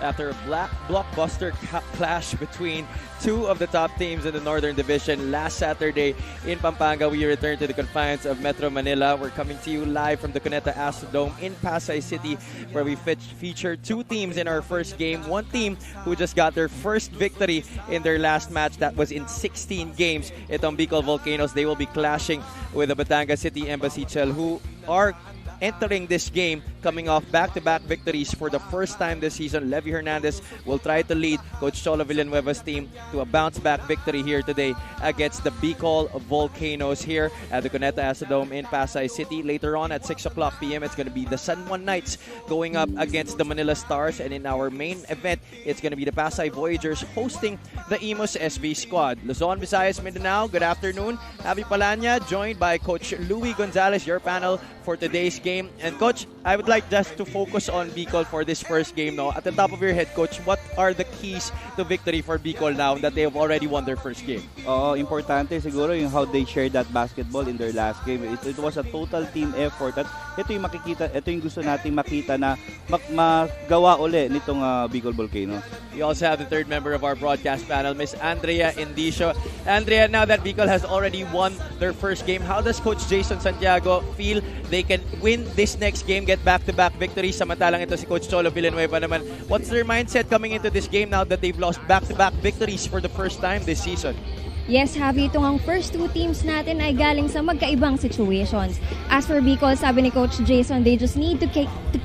after a blockbuster clash between two of the top teams in the Northern Division last Saturday in Pampanga. We returned to the confines of Metro Manila. We're coming to you live from the Cuneta Astrodome in Pasay City, where we feature two teams in our first game. One team who just got their first victory in their last match that was in 16 games. Itong BICOL Volcanoes, they will be clashing with the Batangas City Embassy Chel, who are entering this game coming off back-to-back victories for the first time this season. Levy Hernandez will try to lead Coach Cholo Villanueva's team to a bounce-back victory here today against the BICOL Volcanoes here at the Cuneta Astrodome in Pasay City. Later on at 6 o'clock p.m., it's going to be the San Juan Knights going up against the Manila Stars. And in our main event, it's going to be the Pasay Voyagers hosting the Imus SB squad. Luzon, Visayas, Mindanao, good afternoon. Javi Palanya, joined by Coach Louie Gonzalez, your panel for today's game. And Coach, I would like just to focus on BICOL for this first game. No? At the top of your head, Coach, what are the keys to victory for BICOL now that they have already won their first game? Importante siguro yung how they shared that basketball in their last game. It was a total team effort at ito yung gusto nating makita na magawa uli nitong BICOL Volcanoes. We also have the third member of our broadcast panel, Miss Andrea Indicio. Andrea, now that BICOL has already won their first game, how does Coach Jason Santiago feel they can win this next game, get back-to-back victories? Samantalang ito si Coach Cholo Villanueva naman. What's their mindset coming into this game now that they've lost back-to-back victories for the first time this season? Yes, Javi, itong ang first two teams natin ay galing sa magkaibang situations. As for BICOL, sabi ni Coach Jason, they just need to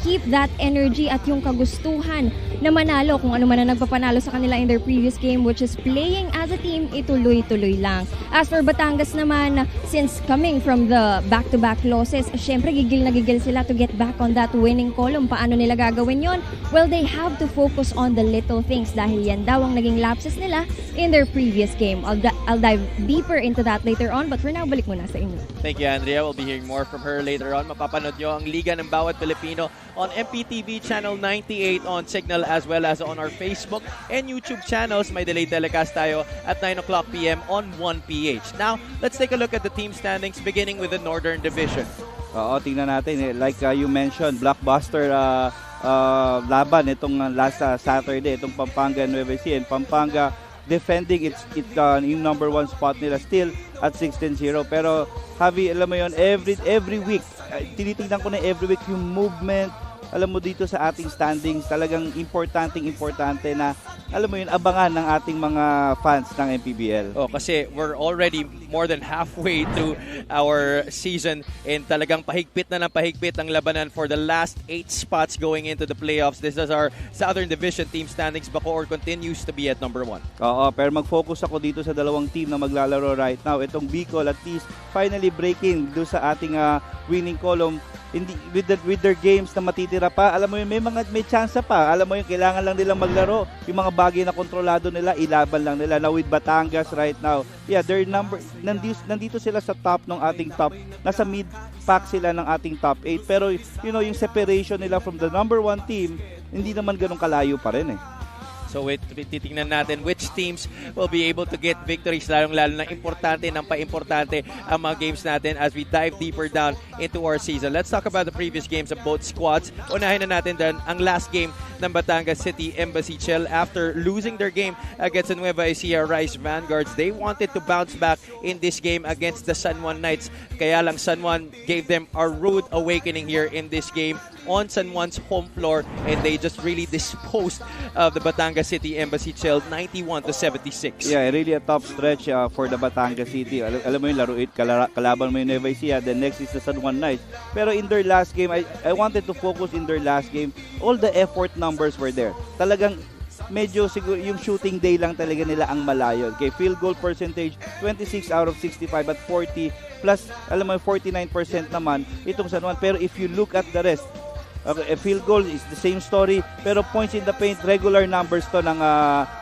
keep that energy at yung kagustuhan na manalo kung ano man ang nagpapanalo sa kanila in their previous game, which is playing as a team, ituloy-tuloy lang. As for Batangas naman, since coming from the back-to-back losses, syempre gigil na gigil sila to get back on that winning column. Paano nila gagawin yon? Well, they have to focus on the little things dahil yan daw ang naging lapses nila in their previous game. I'll dive deeper into that later on, but for now, balik muna sa inyo. Thank you, Andrea. We'll be hearing more from her later on. Mapapanood nyo ang Liga ng Bawat Pilipino on MPTV Channel 98 on Signal, as well as on our Facebook and YouTube channels. May delayed telecast tayo at 9 o'clock p.m. on 1PH. Now, let's take a look at the team standings, beginning with the Northern Division. Tingnan natin. Like you mentioned, blockbuster laban itong last Saturday, itong Pampanga Nueva Ecija, and Pampanga defending yung number one spot nila still at 16-0. Pero Javi, alam mo yun, every week, tinitingnan ko na every week yung movement. Alam mo dito sa ating standings, talagang importante na alam mo yun, abangan ng ating mga fans ng MPBL. Kasi we're already more than halfway through our season and talagang pahigpit na ng pahigpit ang labanan for the last 8 spots going into the playoffs. This is our Southern Division team standings. Bacoor continues to be at number 1. Pero mag-focus ako dito sa dalawang team na maglalaro right now. Itong BICOL at least finally breaking doon sa ating winning column. With their games na matitira pa, alam mo yun, may chance pa. Alam mo yun, kailangan lang nilang maglaro. Yung mga bagay na kontrolado nila, ilaban lang nila. Now with Batangas right now, their number, nandito sila sa top ng ating top. Nasa mid-pack sila ng ating top 8. Pero yung separation nila from the number 1 team, hindi naman ganun kalayo pa rin eh. So titingnan natin which teams will be able to get victories, lalong-lalo na importante ng pa-importante ang mga games natin as we dive deeper down into our season. Let's talk about the previous games of both squads. Unahin na natin din ang last game ng Batangas City Embassy Chel. After losing their game against the Nueva Ecija Rice Vanguards, they wanted to bounce back in this game against the San Juan Knights. Kaya lang San Juan gave them a rude awakening here in this game on San Juan's home floor, and they just really disposed of the Batangas City Embassy Chel 91-76. Yeah, really a tough stretch for the Batangas City. Alam mo yung laruit, kalaban mo yung Nueva Ecija, then next is the San Juan Knights. Pero in their last game, I wanted to focus in their last game. All the effort numbers were there. Talagang medyo siguro yung shooting day lang talaga nila ang malayo. Okay, field goal percentage 26 out of 65 at 40 plus alam mo 49% naman itong San Juan. Pero if you look at the rest, field goal is the same story, pero points in the paint, regular numbers to ng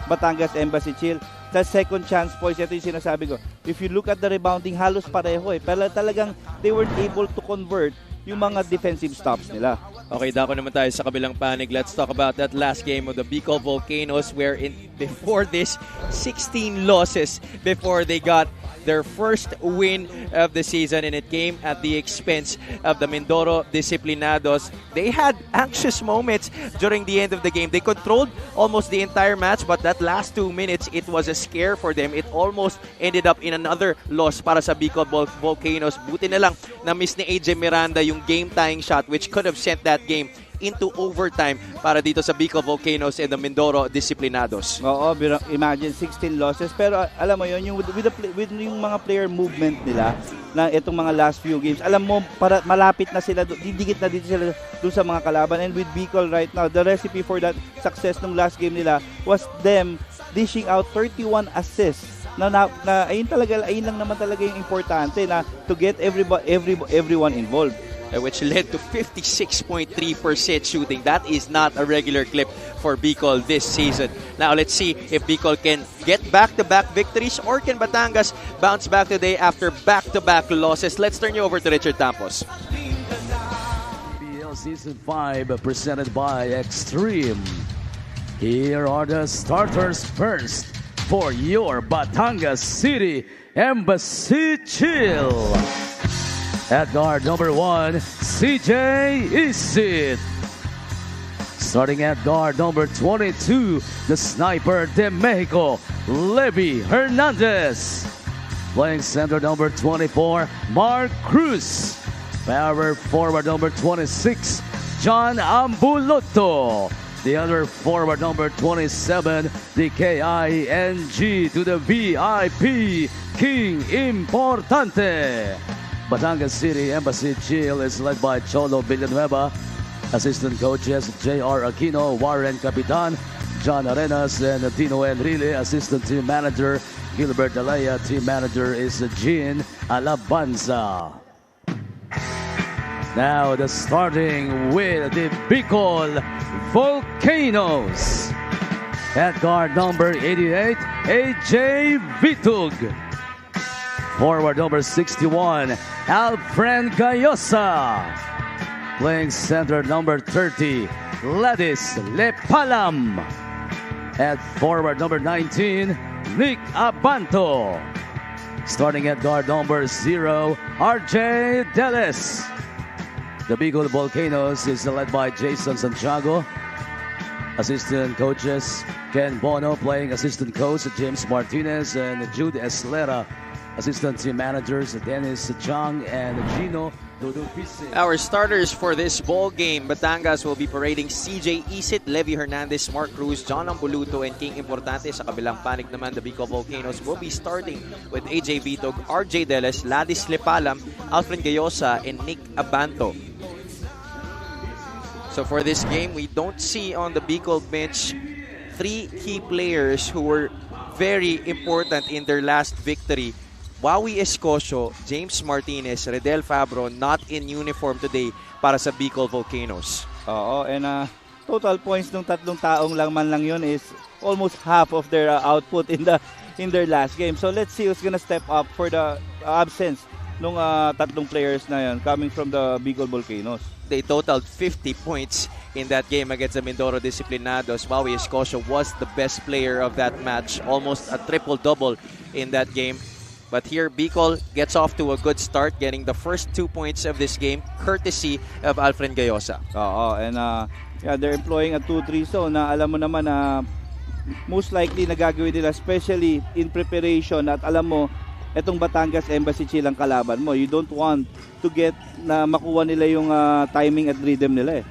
Batangas Embassy Chel. Sa second chance points, ito yung sinasabi ko. If you look at the rebounding, halos pareho eh. Pero talagang they weren't able to convert yung mga defensive stops nila. Okay, dako naman tayo sa kabilang panig. Let's talk about that last game of the BICOL Volcanoes, where before this, 16 losses before they got their first win of the season, and it came at the expense of the Mindoro Disciplinados. They had anxious moments during the end of the game. They controlled almost the entire match, but that last 2 minutes, it was a scare for them. It almost ended up in another loss para sa BICOL Volcanoes. Buti na lang na miss ni AJ Miranda yung game-tying shot which could have sent that game into overtime para dito sa BICOL Volcanoes and the Mindoro Disciplinados. Oo, imagine 16 losses. Pero alam mo yun, yung with yung mga player movement nila na itong mga last few games, alam mo, para malapit na sila, didikit na dito sila doon sa mga kalaban. And with BICOL right now, the recipe for that success nung last game nila was them dishing out 31 assists. Na ayun lang naman talaga yung importante na to get everyone involved. Which led to 56.3% shooting. That is not a regular clip for BICOL this season. Now let's see if BICOL can get back-to-back victories or can Batangas bounce back today after back-to-back losses. Let's turn you over to Richard Tampos. MPBL Season 5 presented by Extreme. Here are the starters first for your Batangas City Embassy Chill. At guard number 1, CJ Isit. Starting at guard number 22, the sniper de Mexico, Levi Hernandez. Playing center number 24, Mark Cruz. Power forward number 26, John Ambuluto. The other forward number 27, the KING to the VIP, King Importante. Batangas City Embassy Chill is led by Cholo Villanueva. Assistant coaches J.R. Aquino, Warren Capitan, John Arenas, and Dino Enrile. Assistant team manager Gilbert Alaya. Team manager is Jean Alabanza. Now the starting with the BICOL Volcanoes. At guard number 88, AJ Vitug. Forward number 61, Alfred Gayosa. Playing center number 30, Ladis Lepalam. At forward number 19, Nick Abanto. Starting at guard number 0, RJ Delis. The BICOL Volcanoes is led by Jason Santiago. Assistant coaches Ken Bono, playing assistant coach James Martinez, and Jude Eslera. Assistant team managers Dennis Chang and Gino Dodopise. Our starters for this ball game, Batangas will be parading CJ Isit, Levi Hernandez, Mark Cruz, John Ambuluto, and King Importante. Sa kabilang panig naman, the BICOL Volcanoes will be starting with AJ Vitog, RJ Deles, Ladis Lepalam, Alfred Gayosa, and Nick Abanto. So for this game, we don't see on the BICOL bench 3 key players who were very important in their last victory. Wawi Escosio, James Martinez, Redel Fabro not in uniform today para sa BICOL Volcanoes. Oo, and total points ng tatlong taong lang man lang yun is almost half of their output in their last game. So let's see who's gonna step up for the absence ng tatlong players na yan coming from the BICOL Volcanoes. They totaled 50 points in that game against the Mindoro Disciplinados. Wawi Escosio was the best player of that match, almost a triple-double in that game. But here, BICOL gets off to a good start, getting the first 2 points of this game, courtesy of Alfred Gayosa. Oo, and yeah, they're employing a 2-3 zone na alam mo naman na most likely na gagawin nila, especially in preparation. At alam mo, etong Batangas Embassy Chill ang kalaban mo. You don't want to get na makuha nila yung timing at rhythm nila eh.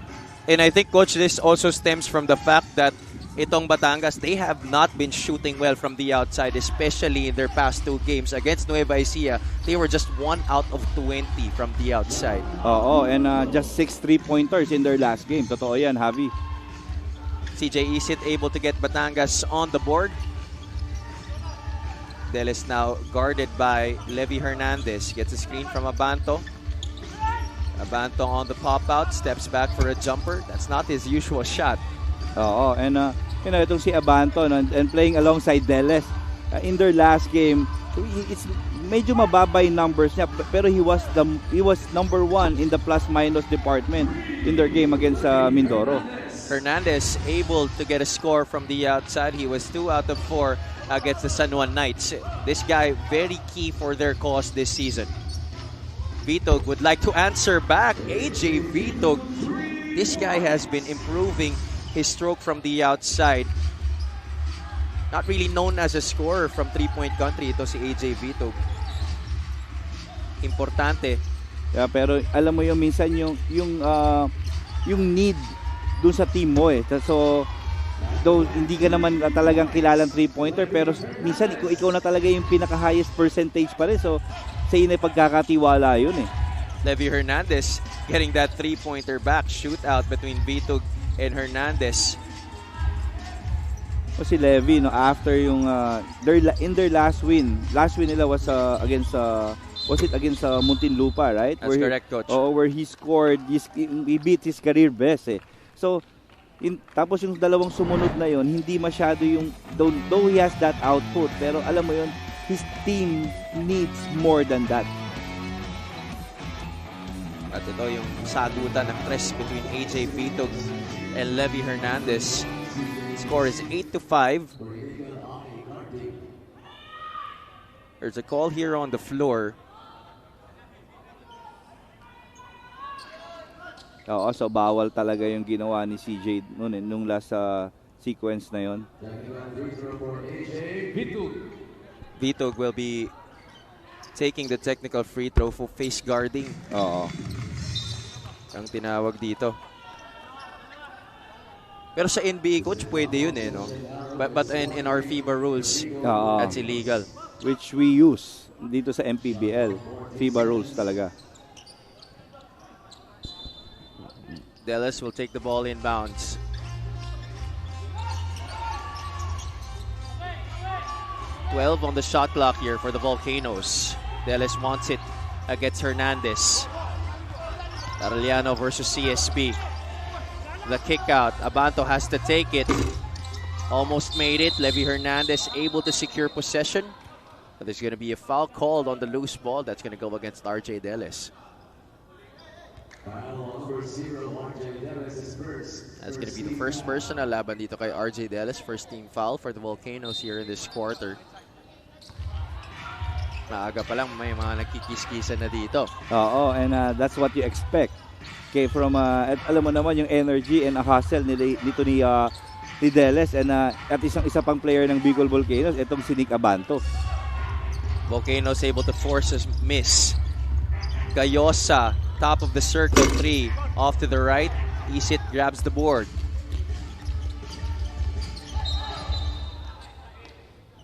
And I think, Coach, this also stems from the fact that itong Batangas, they have not been shooting well from the outside, especially in their past 2 games. Against Nueva Ecija, they were just 1 out of 20 from the outside. Oo, and just 6 3-pointers in their last game. Totoo yan, Javi. CJ Isit able to get Batangas on the board. Del is now guarded by Levi Hernandez. Gets a screen from Abanto. Abanto on the pop-out, steps back for a jumper. That's not his usual shot. Oo, and itong si Abanto and playing alongside Deles. In their last game, it's medyo mababa yung numbers niya, pero he was number 1 in the plus-minus department in their game against Mindoro. Hernandez able to get a score from the outside. He was 2 out of 4 against the San Juan Knights. This guy very key for their cause this season. Vitog would like to answer back. AJ Vitog, this guy has been improving his stroke from the outside. Not really known as a scorer from three-point country. Ito si AJ Vitog. Importante. Yeah, pero alam mo yung minsan yung need dun sa team mo eh. So though hindi ka naman talagang kilalang three-pointer, pero minsan ikaw na talaga yung pinaka-highest percentage pa rin. So sa inay pagkakatiwala yun eh. Levy Hernandez getting that three-pointer back. Shootout between Vitog and Hernandez. O si Levy, no, after yung in their last win nila was against was it against Muntinlupa, right? That's correct, Coach. Where he scored, he beat his career best eh. So tapos yung dalawang sumunod na yon, hindi masyado yung though he has that output, pero alam mo yon, his team needs more than that. At ito yung sagutan ng tres between AJ Vitog and Levy Hernandez. Score is 8-5. There's a call here on the floor. Oo, so bawal talaga yung ginawa ni CJ nung last sequence na yon. Vitog will be taking the technical free throw for face guarding. Oo. Ang tinawag dito. Pero sa NBA, Coach, pwede yun eh, no? But in our FIBA rules, that's illegal. Which we use dito sa MPBL. FIBA rules talaga. Delis will take the ball inbounds. .12 on the shot clock here for the Volcanoes. Delis wants it against Hernandez. Arellano versus CSB. The kick out. Abanto has to take it. Almost made it. Levy Hernandez able to secure possession. But there's going to be a foul called on the loose ball. That's going to go against RJ Delis. That's going to be the first personal laban dito kay RJ Delis. First team foul for the Volcanoes here in this quarter. Maaga pa lang may mga nagkikis-kisan na dito. Oo, and that's what you expect. Okay, from at alam mo naman yung energy and hustle nito ni Delis and at isa pang player ng BICOL Volcanoes, itong si Nick Abanto. Volcanoes able to force a miss. Gayosa, top of the circle, 3 off to the right. Isit grabs the board.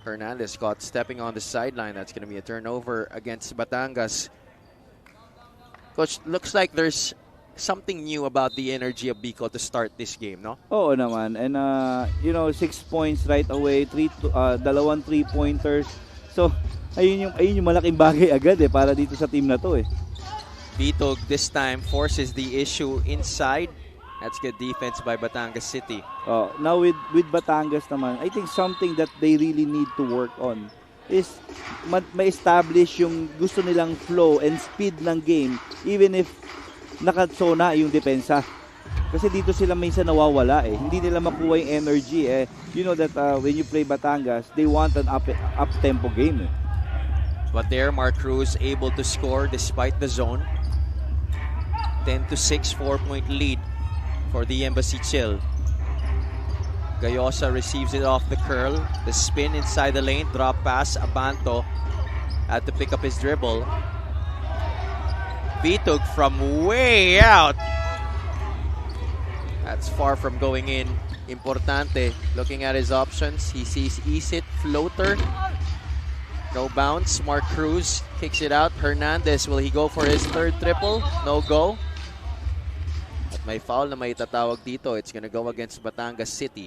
Hernandez caught stepping on the sideline. That's going to be a turnover against Batangas. Coach, looks like there's something new about the energy of BICOL to start this game, no? Oo naman. And 6 points right away, dalawang 3-pointers. So, ayun yung malaking bagay agad eh para dito sa team na to eh. Vitog this time forces the issue inside. That's good defense by Batangas City. Now with Batangas naman, I think something that they really need to work on is ma-establish yung gusto nilang flow and speed ng game even if nakatsona yung depensa. Kasi dito sila minsan nawawala eh. Hindi nila makuha yung energy eh. You know that when you play Batangas, they want an up-tempo game eh. But there, Mark Cruz able to score despite the zone. 10-6, 4-point lead for the Embassy Chill. Gayosa receives it off the curl. The spin inside the lane. Drop pass. Abanto had to pick up his dribble. Vitog from way out. That's far from going in. Importante. Looking at his options. He sees Isit. Floater. No bounce. Mark Cruz kicks it out. Hernandez, will he go for his third triple? No go. At may foul na may tatawag dito. It's gonna go against Batangas City.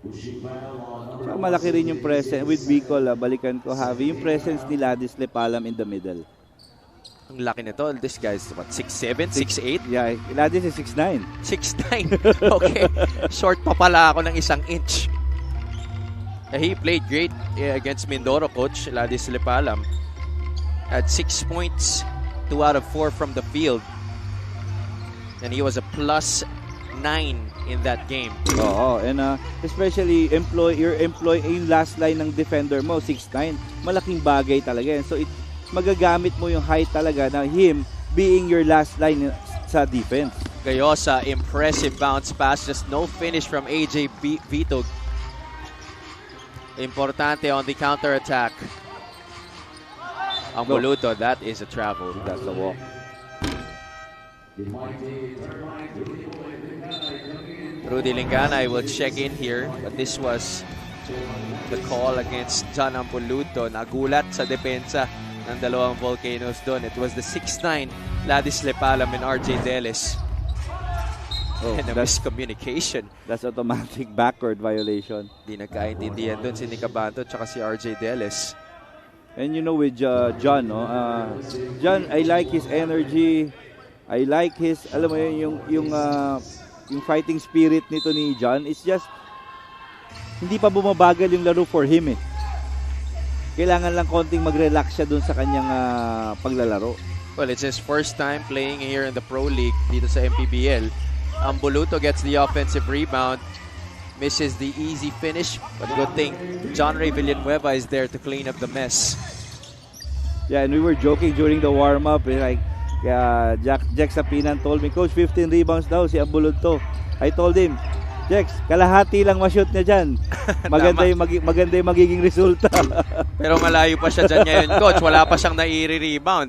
So, malaki rin yung presence with BICOL. Balikan ko, Javi. Yung presence ni Ladis Lepalam in the middle. Ang laki nito. This guy's what, 6'7", 6'8"? Yeah, Ladis is 6'9". 6'9". Okay. Short pa pala ako ng 1 inch. He played great against Mindoro, Coach Ladis Lepalam. Had 6 points, 2 out of 4 from the field. And he was a +9 in that game. Oo, and especially yung last line ng defender mo, 6'9", malaking bagay talaga yan. So magagamit mo yung height talaga na him being your last line sa defense. Gayosa, impressive bounce pass, just no finish from AJ Vito. Importante on the counter-attack. Ang Buluto, that is a travel. That's a walk. Rudy Linganay will check in here, but this was the call against John Ambuluto. Nagulat sa depensa ng dalawang Volcanoes doon. It was the 6'9", Ladis Lepalam and RJ Deles. And a miscommunication. That's automatic backward violation. Di nagkaintindihan doon si Nicabanto at si RJ Deles. And you know with John, no? John, I like his energy. I like his, alam mo yun, yung fighting spirit nito ni John. It's just, hindi pa bumabagal yung laro for him eh. Kailangan lang konting mag-relax siya dun sa kanyang paglalaro. Well, it's his first time playing here in the Pro League dito sa MPBL. Ambuluto gets the offensive rebound, misses the easy finish, but good thing John Ray Villanueva is there to clean up the mess. Yeah, and we were joking during the warm-up. Like, Jack Sapinan told me, Coach, 15 rebounds daw si Ambuluto. I told him, Jex, kalahati lang ma-shoot niya dyan. Maganda yung magiging resulta. Pero malayo pa siya dyan ngayon, Coach. Wala pa siyang nai-rebound.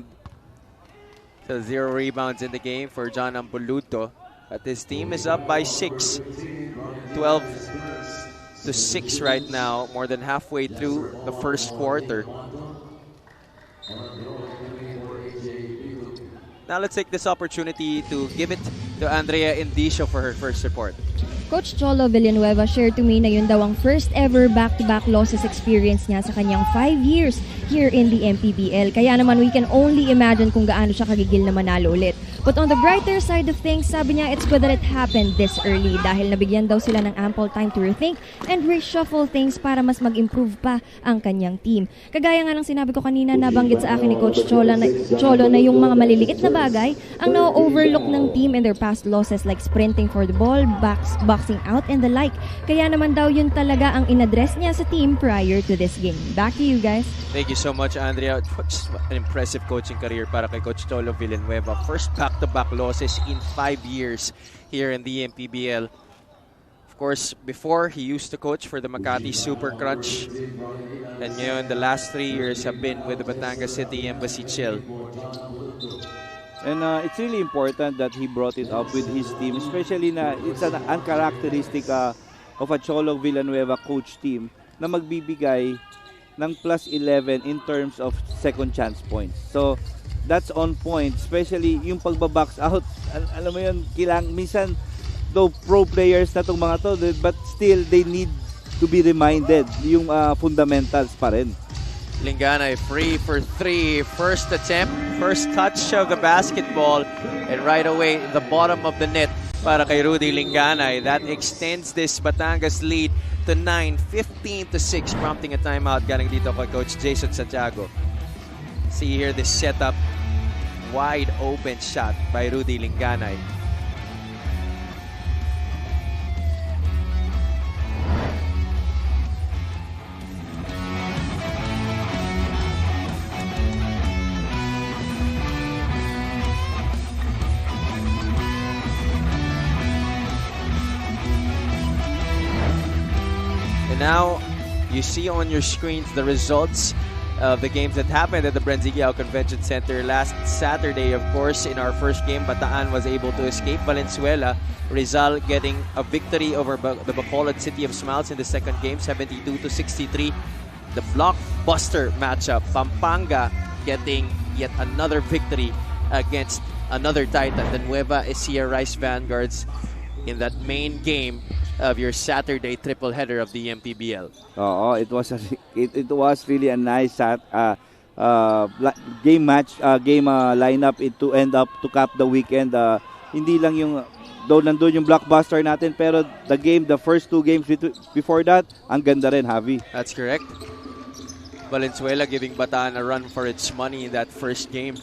So 0 rebounds in the game for John Ambuluto. But his team is up by 6. 12-6 right now, more than halfway through the first quarter. Now let's take this opportunity to give it to Andrea Indicio for her first report. Coach Cholo Villanueva shared to me na yun daw ang first ever back-to-back losses experience niya sa kanyang 5 years here in the MPBL. Kaya naman we can only imagine kung gaano siya kagigil na manalo ulit. But on the brighter side of things, sabi niya it's good that it happened this early dahil nabigyan daw sila ng ample time to rethink and reshuffle things para mas mag-improve pa ang kanyang team. Kagaya nga ng sinabi ko kanina, nabanggit sa akin ni Coach Cholo na yung mga maliliit na bagay ang na-overlook ng team in their past losses like sprinting for the ball, boxing out, and the like. Kaya naman daw yun talaga ang in-address niya sa team prior to this game. Back to you guys. Thank you so much, Andrea. Just an impressive coaching career para kay Coach Cholo Villanueva. First back-to-back losses in 5 years here in the MPBL. Of course, before he used to coach for the Makati Super Crunch. And ngayon, the last 3 years have been with the Batangas City Embassy Chill. And it's really important that he brought it up with his team, especially na it's an uncharacteristic of a Cholo Villanueva coach team na magbibigay ng plus 11 in terms of second chance points. So, that's on point, especially yung pagbabox out. Alam mo yun, minsan, though pro players na itong mga to, but still, they need to be reminded yung fundamentals pa rin. Linganay free for 3. First attempt, first touch of the basketball, and right away, the bottom of the net para kay Rudy Linganay. That extends this Batangas lead to 9, 15-6, prompting a timeout galing dito kay Coach Jason Santiago. See here this setup, wide open shot by Rudy Linganay. Now, you see on your screens the results of the games that happened at the Brenzigiao Convention Center last Saturday. Of course, in our first game, Bataan was able to escape Valenzuela. Rizal getting a victory over the Bacolod City of Smiles in the second game, 72-63. The blockbuster matchup, Pampanga getting yet another victory against another Titan, the Nueva Ecija Rice Vanguards, in that main game of your Saturday triple header of the MPBL. It was really a nice game lineup to end up to cap the weekend. Hindi lang yung though nandun yung blockbuster natin, pero the first 2 games before that, ang ganda rin, Javi. That's correct. Valenzuela giving Bataan a run for its money in that first game.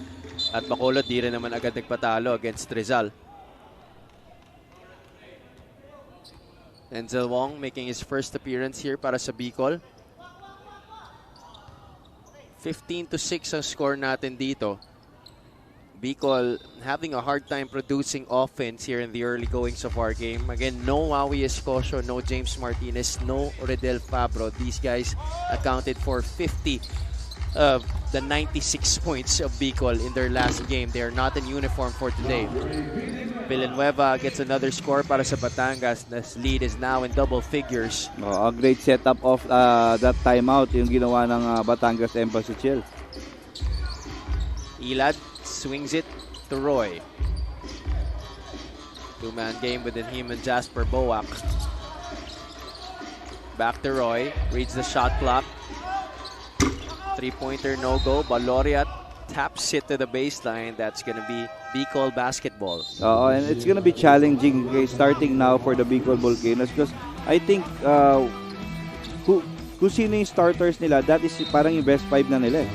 At Bacolod di rin naman agad nagpatalo against Rizal. Denzel Wong making his first appearance here para sa Bicol. 15-6 ang score natin dito. Bicol having a hard time producing offense here in the early goings of our game. Again, no Maui Escocio, no James Martinez, no Redel Fabro. These guys accounted for 50 of the 96 points of Bicol in their last game. They are not in uniform for today. Villanueva gets another score para sa Batangas. This lead is now in double figures. A great setup of that timeout yung ginawa ng Batangas Embassy Chill. Ilad swings it to Roy. Two-man game within him and Jasper Boak. Back to Roy. Reads the shot clock. Three-pointer no-go. Baloriat taps it to the baseline. That's going to be Bicol basketball. And it's going to be challenging starting now for the Bicol Volcanoes because I think kung sino yung starters nila, that is parang yung best 5 na nila.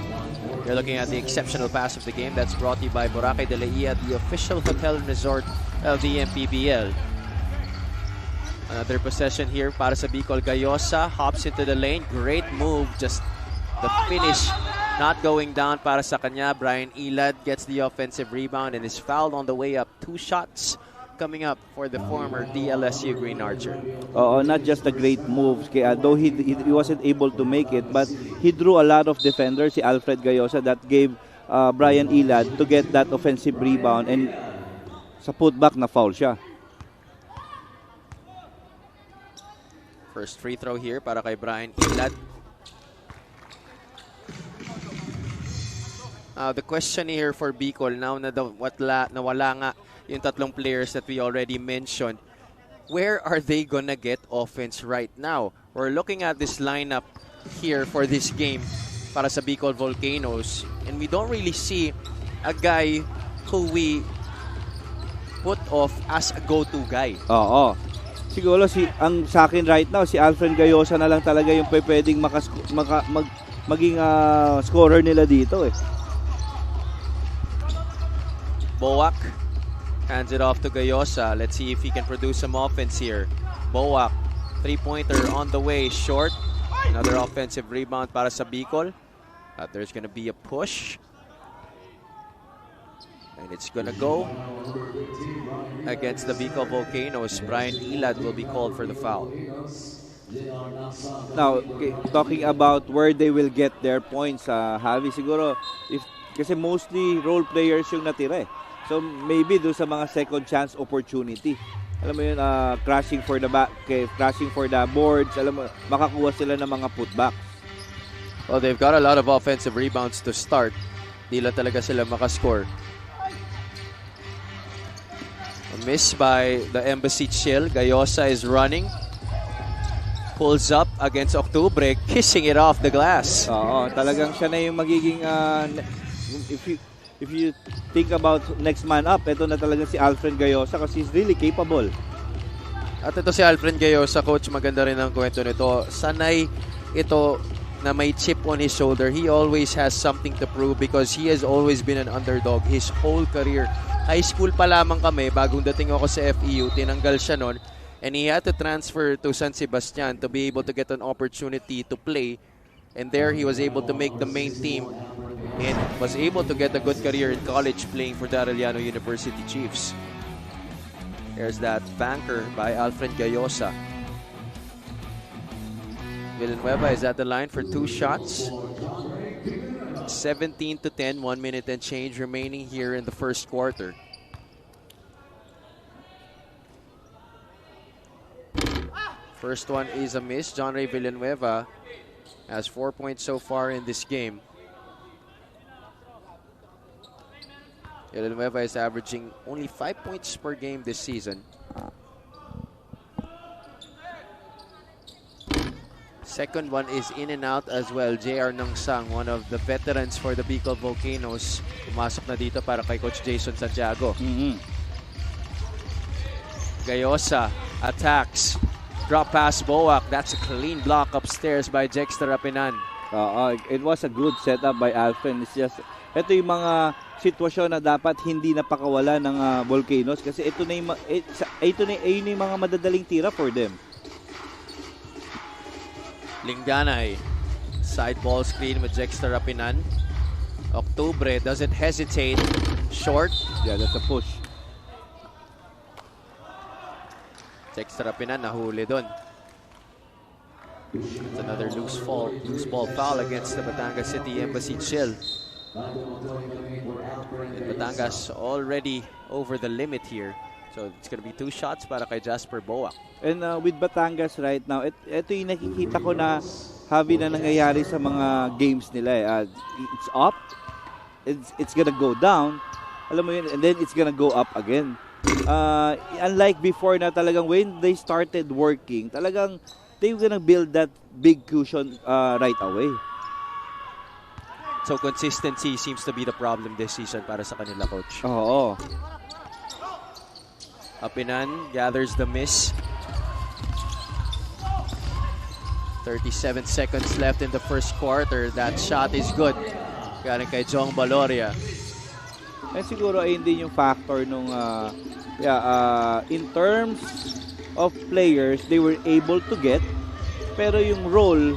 You're looking at the exceptional pass of the game. That's brought to you by Boracay de Leia, the official hotel and resort of the MPBL. Another possession here para sa Bicol. Gayosa hops into the lane. Great move. Just the finish not going down para sa kanya. Brian Ilad gets the offensive rebound and is fouled on the way up. 2 shots coming up for the former DLSU Green Archer. Not just the great moves. Though he wasn't able to make it, but he drew a lot of defenders, si Alfred Gayosa, that gave Brian Ilad to get that offensive rebound, and sa putback na foul siya. First free throw here para kay Brian Ilad. The question here for Bicol, now na nawala nga yung tatlong players that we already mentioned, where are they gonna get offense right now? We're looking at this lineup here for this game para sa Bicol Volcanoes, and we don't really see a guy who we put off as a go-to guy. Siguro ang sa akin right now, si Alfred Gayosa na lang talaga yung pwedeng maging scorer nila dito eh. Boak hands it off to Gayosa. Let's see if he can produce some offense here. Boak, three-pointer on the way, short. Another offensive rebound para sa Bicol. There's going to be a push. And it's going to go against the Bicol Volcanoes. Brian Ilad will be called for the foul. Now, talking about where they will get their points, Javi, siguro, kasi mostly role players yung natira eh. So maybe do sa mga second chance opportunity. Alam mo yun, crashing for the boards, alam mo, makakuha sila ng mga putbacks. Well, they've got a lot of offensive rebounds to start. Di lang talaga sila makascore. A miss by the Embassy Chill. Gayosa is running. Pulls up against Octubre, kissing it off the glass. Talagang siya na yung magiging if you think about next man up, ito na talaga si Alfred Gayosa kasi he's really capable. At ito si Alfred Gayosa, coach, maganda rin ang kwento nito. Sanay ito na may chip on his shoulder. He always has something to prove because he has always been an underdog his whole career. High school pa lamang kami, bagong dating ako sa FEU, tinanggal siya nun, and he had to transfer to San Sebastian to be able to get an opportunity to play. And there he was able to make the main team and was able to get a good career in college playing for the Arellano University Chiefs. There's that banker by Alfred Gayosa. Villanueva is at the line for 2 shots. 17-10, 1 minute and change remaining here in the first quarter. First one is a miss. John Ray Villanueva has 4 points so far in this game. Villanueva is averaging only 5 points per game this season. Second one is in and out as well. JR Nangsang, one of the veterans for the Bicol Volcanoes. Pumasok na dito para kay Coach Jason Santiago. Gayosa attacks. Drop pass Boak. That's a clean block upstairs by Jexter Rapinan. It was a good setup by Alfred. It's just, ito yung mga sitwasyon na dapat hindi napakawala ng Volcanoes kasi ito na yung mga madadaling tira for them. Lingganay. Side ball screen with Jexter Rapinan. Octubre doesn't hesitate. Short. Yeah, that's a push. Jexter Rapinan nahuli dun. It's another loose ball foul against the Batangas City Embassy Chill. And Batangas already over the limit here. So it's gonna be 2 shots para kay Jasper Boak. And with Batangas right now, ito yung nakikita ko na habi na nangyayari sa mga games nila. It's up, it's gonna go down, alam mo yun, and then it's gonna go up again. Unlike before na talagang when they started working, talagang they're gonna build that big cushion right away. So consistency seems to be the problem this season para sa kanila, coach. Oo. Apinan gathers the miss. 37 seconds left in the first quarter. That shot is good. Galing kay Jong Baloria. And siguro ayun din yung factor nung in terms of players they were able to get, pero yung role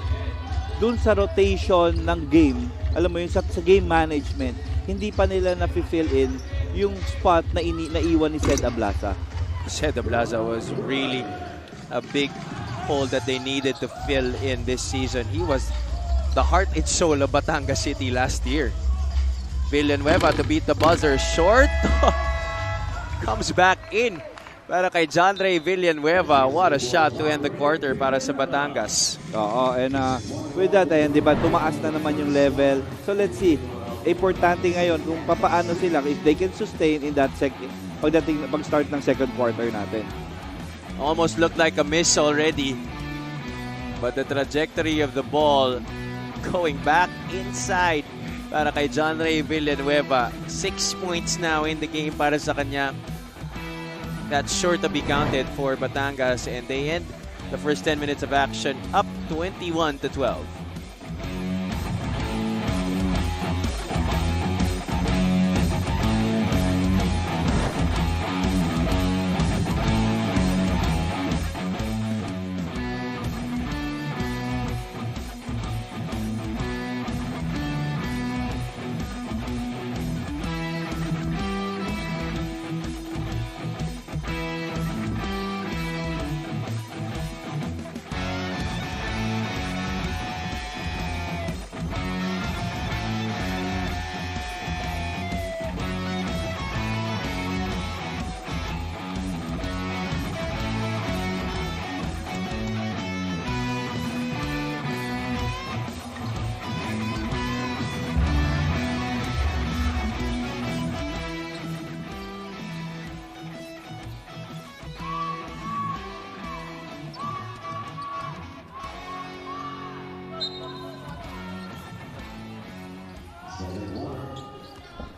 dun sa rotation ng game, alam mo yun, sa game management, hindi pa nila na-fill in yung spot na naiwan ni Ced Ablaza. Ced Ablaza was really a big hole that they needed to fill in this season. He was the heart and soul of Batangas City last year. Villanueva to beat the buzzer. Short. Comes back in para kay John Ray Villanueva. What a shot to end the quarter para sa Batangas. Oo, and with that, ayan, di ba, tumaas na naman yung level. So let's see. Importante ngayon kung papaano sila, if they can sustain in that pag-start ng second quarter natin. Almost looked like a miss already. But the trajectory of the ball going back inside para kay John Ray Villanueva. 6 points now in the game para sa kanya. That's sure to be counted for Batangas, and they end the first 10 minutes of action up 21-12.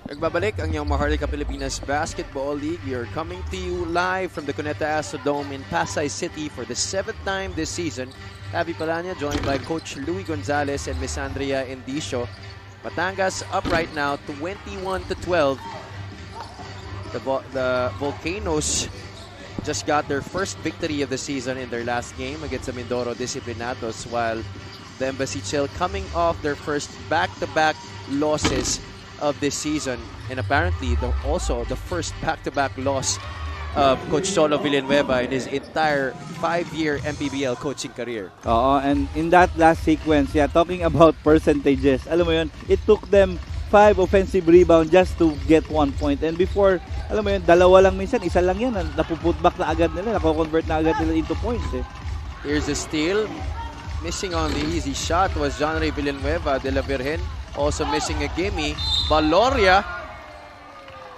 Nagbabalik ang iyong Maharlika Pilipinas Basketball League. We are coming to you live from the Cuneta Astrodome in Pasay City for the 7th time this season. Tavi Palanya joined by Coach Louie Gonzalez and Miss Andrea Indicio. Batangas up right now 21-12. The Volcanoes just got their first victory of the season in their last game against the Mindoro Disciplinados, while the Embassy Chill coming off their first back-to-back losses of this season, and apparently also the first back-to-back loss of Coach Cholo Villanueva in his entire 5-year MPBL coaching career. And in that last sequence, talking about percentages, alam mo yun, it took them 5 offensive rebounds just to get 1 point. And before, alam mo yun, dalawa lang minsan, isa lang yan, napuputback na agad nila, nako-convert na agad nila into points. Here's a steal. Missing on the easy shot was John Ray Villanueva de la Virgen. Also missing a gimme. Baloria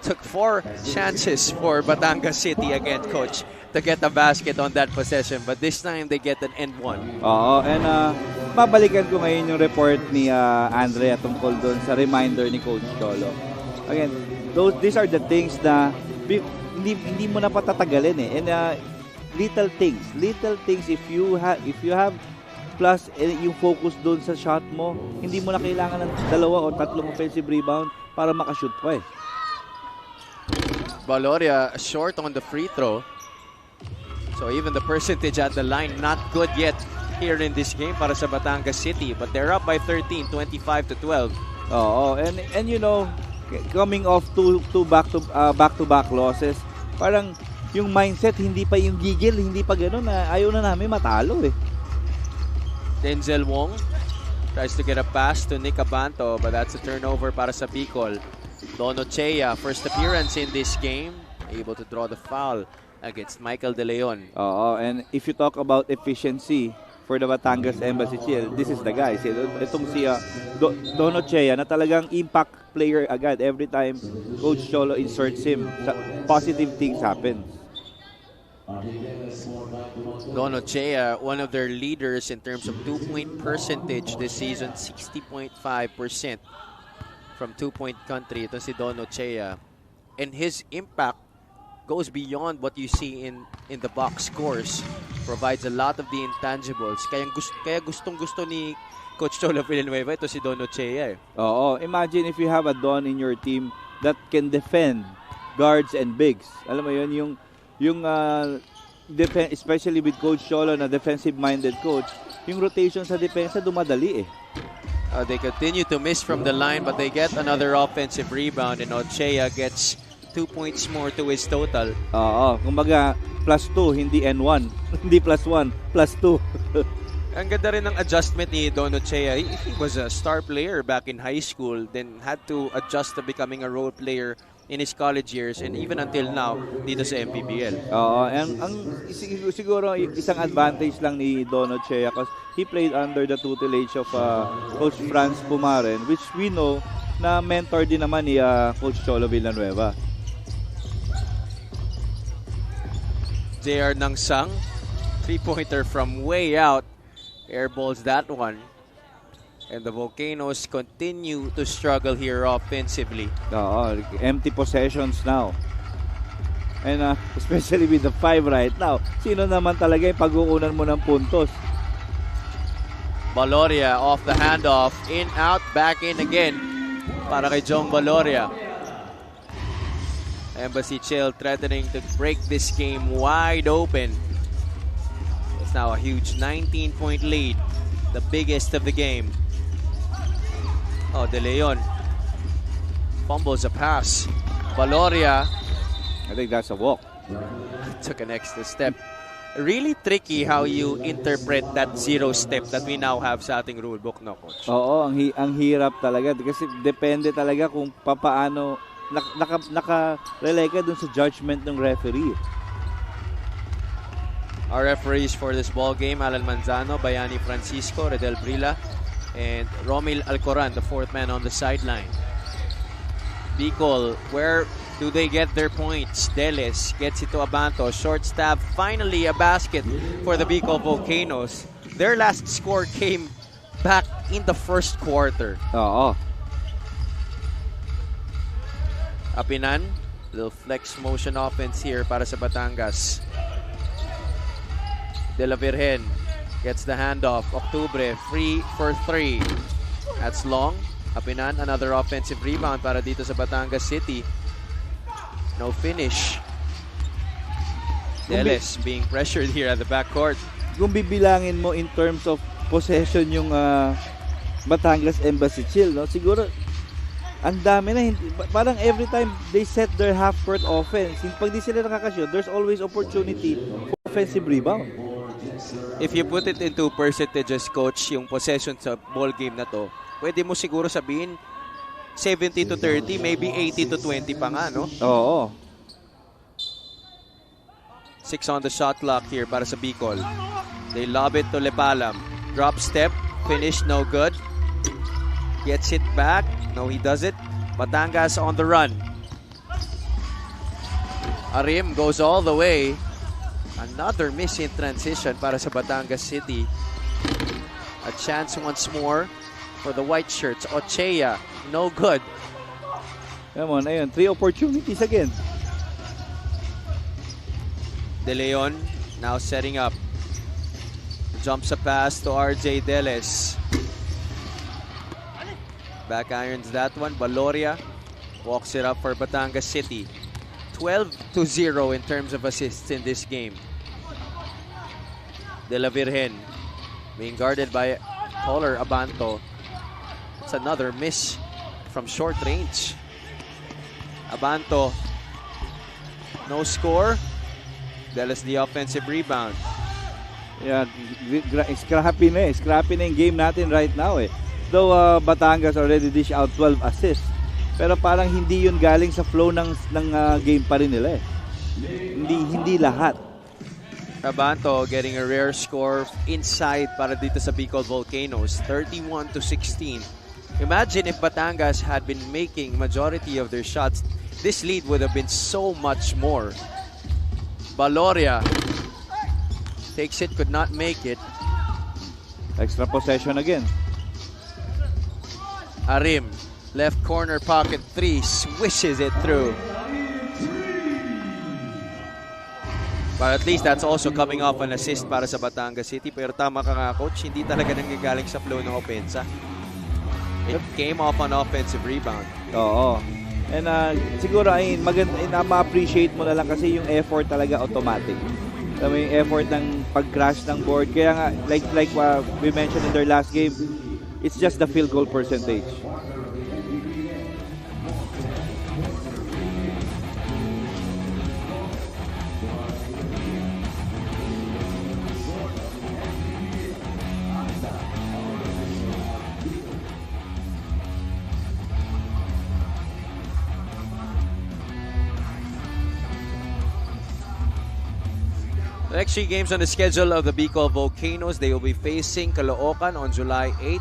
took 4 chances for Batangas City again, coach, to get a basket on that possession. But this time they get an end one. And babalikan ko ngayon yung report ni Andrea tungkol doon sa reminder ni Coach Cholo. Again, these are the things na hindi mo na patatagalin eh. And little things if you have plus yung focus doon sa shot mo, hindi mo na kailangan ng 2 o 3 offensive rebound para makashoot pa eh. Baloria short on the free throw. So even the percentage at the line not good yet here in this game para sa Batangas City. But they're up by 13, 25-12. Oo, and you know, coming off two back-to-back losses, parang yung mindset hindi pa yung gigil, hindi pa gano'n na ayaw na namin matalo eh. Denzel Wong tries to get a pass to Nick Abanto, but that's a turnover para sa Bicol. Dono Chea, first appearance in this game, able to draw the foul against Michael De Leon. Oo, and if you talk about efficiency for the Batangas Embassy Chill, this is the guy. Itong si Dono Chea na talagang impact player agad. Every time Coach Cholo inserts him, positive things happen. Dono Chea, one of their leaders in terms of 2-point percentage this season, 60.5% from 2-point country. Ito si Dono Chea. And his impact goes beyond what you see in the box scores. Provides a lot of the intangibles. Kaya gustong-gusto ni Coach Cholo Villanueva ito si Dono Chea. Oo, imagine if you have a Don in your team that can defend guards and bigs. Alam mo yun, yung especially with Coach Cholo na defensive-minded coach, yung rotation sa depensa dumadali eh. They continue to miss from the line, but they get another offensive rebound, and Ochea gets 2 points more to his total. Oo, kumbaga +2, hindi N1. Hindi +1, +2. Ang ganda rin ng adjustment ni Don Ochea. He was a star player back in high school, then had to adjust to becoming a role player in his college years, and even until now dito sa MPBL. Oo, and siguro isang advantage lang ni Don Ochea because he played under the tutelage of Coach Franz Pumaren, which we know na mentor din naman ni Coach Cholo Villanueva. JR Nangsang, 3-pointer from way out, airballs that one. And the Volcanoes continue to struggle here offensively. Oo, empty possessions now. And especially with the 5 right now, sino naman talaga yung pag-uunan mo ng puntos? Valoria off the handoff, in, out, back in again para kay Jong Valoria. Embassy Chill threatening to break this game wide open. It's now a huge 19-point lead, the biggest of the game. Oh, De Leon fumbles a pass. Valoria, I think that's a walk. took an extra step. Really tricky how you interpret that 0 step that we now have sa ating rulebook, no, Coach? Oo, ang hirap talaga kasi depende talaga kung papaano naka-relay ka dun sa judgment ng referee. Our referees for this ball game, Alan Manzano, Bayani Francisco, Redel Brila, and Romil Alcoran, the 4th man on the sideline. Bicol, where do they get their points? Deles gets it to Abanto. Short stab, finally a basket for the Bicol Volcanoes. Their last score came back in the first quarter. Oo. Apinan, little flex motion offense here para sa Batangas. De La Virgen gets the handoff. Octubre, free for 3. That's long. Apinan, another offensive rebound para dito sa Batangas City. No finish. Deles being pressured here at the backcourt. Kung bibilangin mo in terms of possession yung Batangas Embassy Chill, no? Siguro ang dami na, parang every time they set their half-court offense, pag di sila nakakashoot, there's always opportunity for offensive rebound. If you put it into percentages, Coach, yung possession sa ball game na to, pwede mo siguro sabihin 70-30, maybe 80-20 pa nga, no? Oo. 6 on the shot clock here para sa Bicol. They lob it to Lepalam. Drop step, finish, no good. Gets it back. No, he does it. Batangas on the run. Arim goes all the way. Another miss in transition para sa Batangas City. A chance once more for the white shirts. Ochea, no good. Come on, ayun. 3 opportunities again. De Leon now setting up. Jumps a pass to RJ Deles. Back irons that one. Valoria walks it up for Batangas City. 12-0 in terms of assists in this game. De La Virgen Being guarded by taller Abanto. It's another miss from short range. Abanto, no score. Delis the offensive rebound. Yeah, scrappy na yung game natin right now eh. Though Batangas already dish out 12 assists. Pero parang hindi yun galing sa flow ng game pa rin nila eh. Hindi lahat. Abanto getting a rare score inside para dito sa Bicol Volcanoes. 31-16. Imagine if Batangas had been making majority of their shots. This lead would have been so much more. Baloria takes it, could not make it. Extra possession again. Arim, left corner pocket 3, swishes it through. But at least that's also coming off an assist para sa Batangas City. Pero tama ka nga, coach, hindi talaga nanggagaling sa flow ng opensa. It came off an offensive rebound. Oo. And siguro ay maganda, ma-appreciate mo na lang kasi yung effort talaga automatic. Yung effort ng pag-crash ng board. Kaya nga, like we mentioned in their last game, it's just the field goal percentage. The next 3 games on the schedule of the Bicol Volcanoes, they will be facing Caloocan on July 8.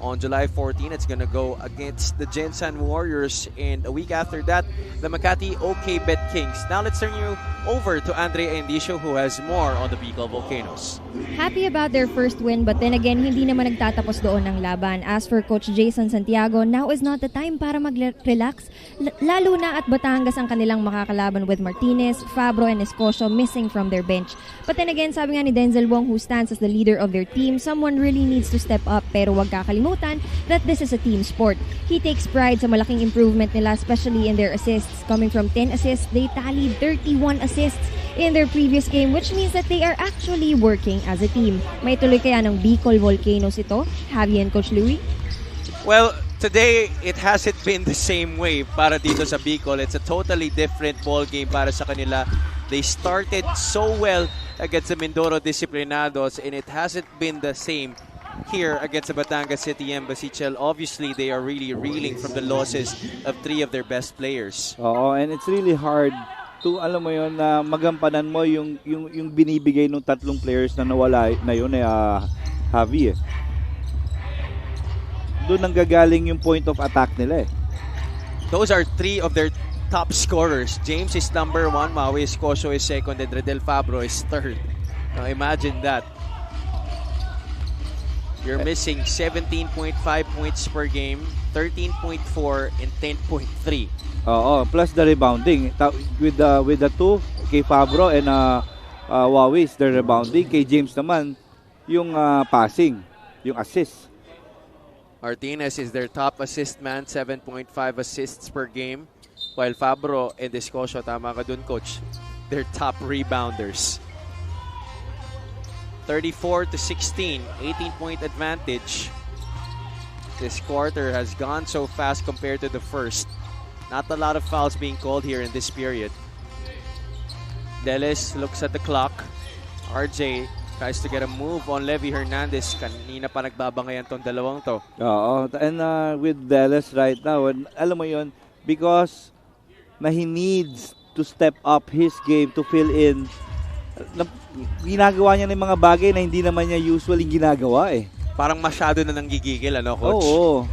On July 14, it's going to go against the Gensan Warriors. And a week after that, the Makati OK Bet Kings. Now let's turn you over to Andre Endicio, who has more on the Bicol Volcanoes. Happy about their first win, but then again, hindi naman nagtatapos doon ng laban. As for Coach Jason Santiago, now is not the time para mag-relax. Lalo na at Batangas ang kanilang makakalaban with Martinez, Fabro, and Escocio missing from their bench. But then again, sabi nga ni Denzel Wong, who stands as the leader of their team, someone really needs to step up. Pero wag kakalimutan that this is a team sport. He takes pride sa malaking improvement nila, especially in their assists. Coming from 10 assists, they tallied 31 assists in their previous game, which means that they are actually working as a team. May tuloy kaya ng Bicol Volcanoes ito? Javi and Coach Louie? Well, today, it hasn't been the same way para dito sa Bicol. It's a totally different ball game para sa kanila. They started so well against the Mindoro Disciplinados, and it hasn't been the same here against the Batangas City Embassy. Obviously, they are really reeling from the losses of 3 of their best players. Oo, and it's really hard to, alam mo yun, na magampanan mo yung binibigay ng 3 players na nawala na yun Javi eh. Doon nanggagaling yung point of attack nila eh. Those are 3 of their top scorers. James is number 1, Maui Escocio is 2nd, and Redel Fabro is 3rd. Now imagine that. You're missing 17.5 points per game, 13.4 and 10.3. Oo, plus the rebounding. With the 2, kay Fabro and Wawis, the rebounding. Kay James naman, yung passing, yung assist. Martinez is their top assist man, 7.5 assists per game. While Fabro and Escocio, tama ka dun, coach, they're top rebounders. 34-16, 18-point advantage. This quarter has gone so fast compared to the first. Not a lot of fouls being called here in this period. Delis looks at the clock. RJ tries to get a move on Levy Hernandez. Kanina pa nagbabangayan tong dalawang to. Oo, and with Delis right now, alam mo yun, because na he needs to step up his game to fill in. Ginagawa niya ng mga bagay na hindi naman niya usually ginagawa eh. Parang masyado na nanggigigil, ano, coach? Oo.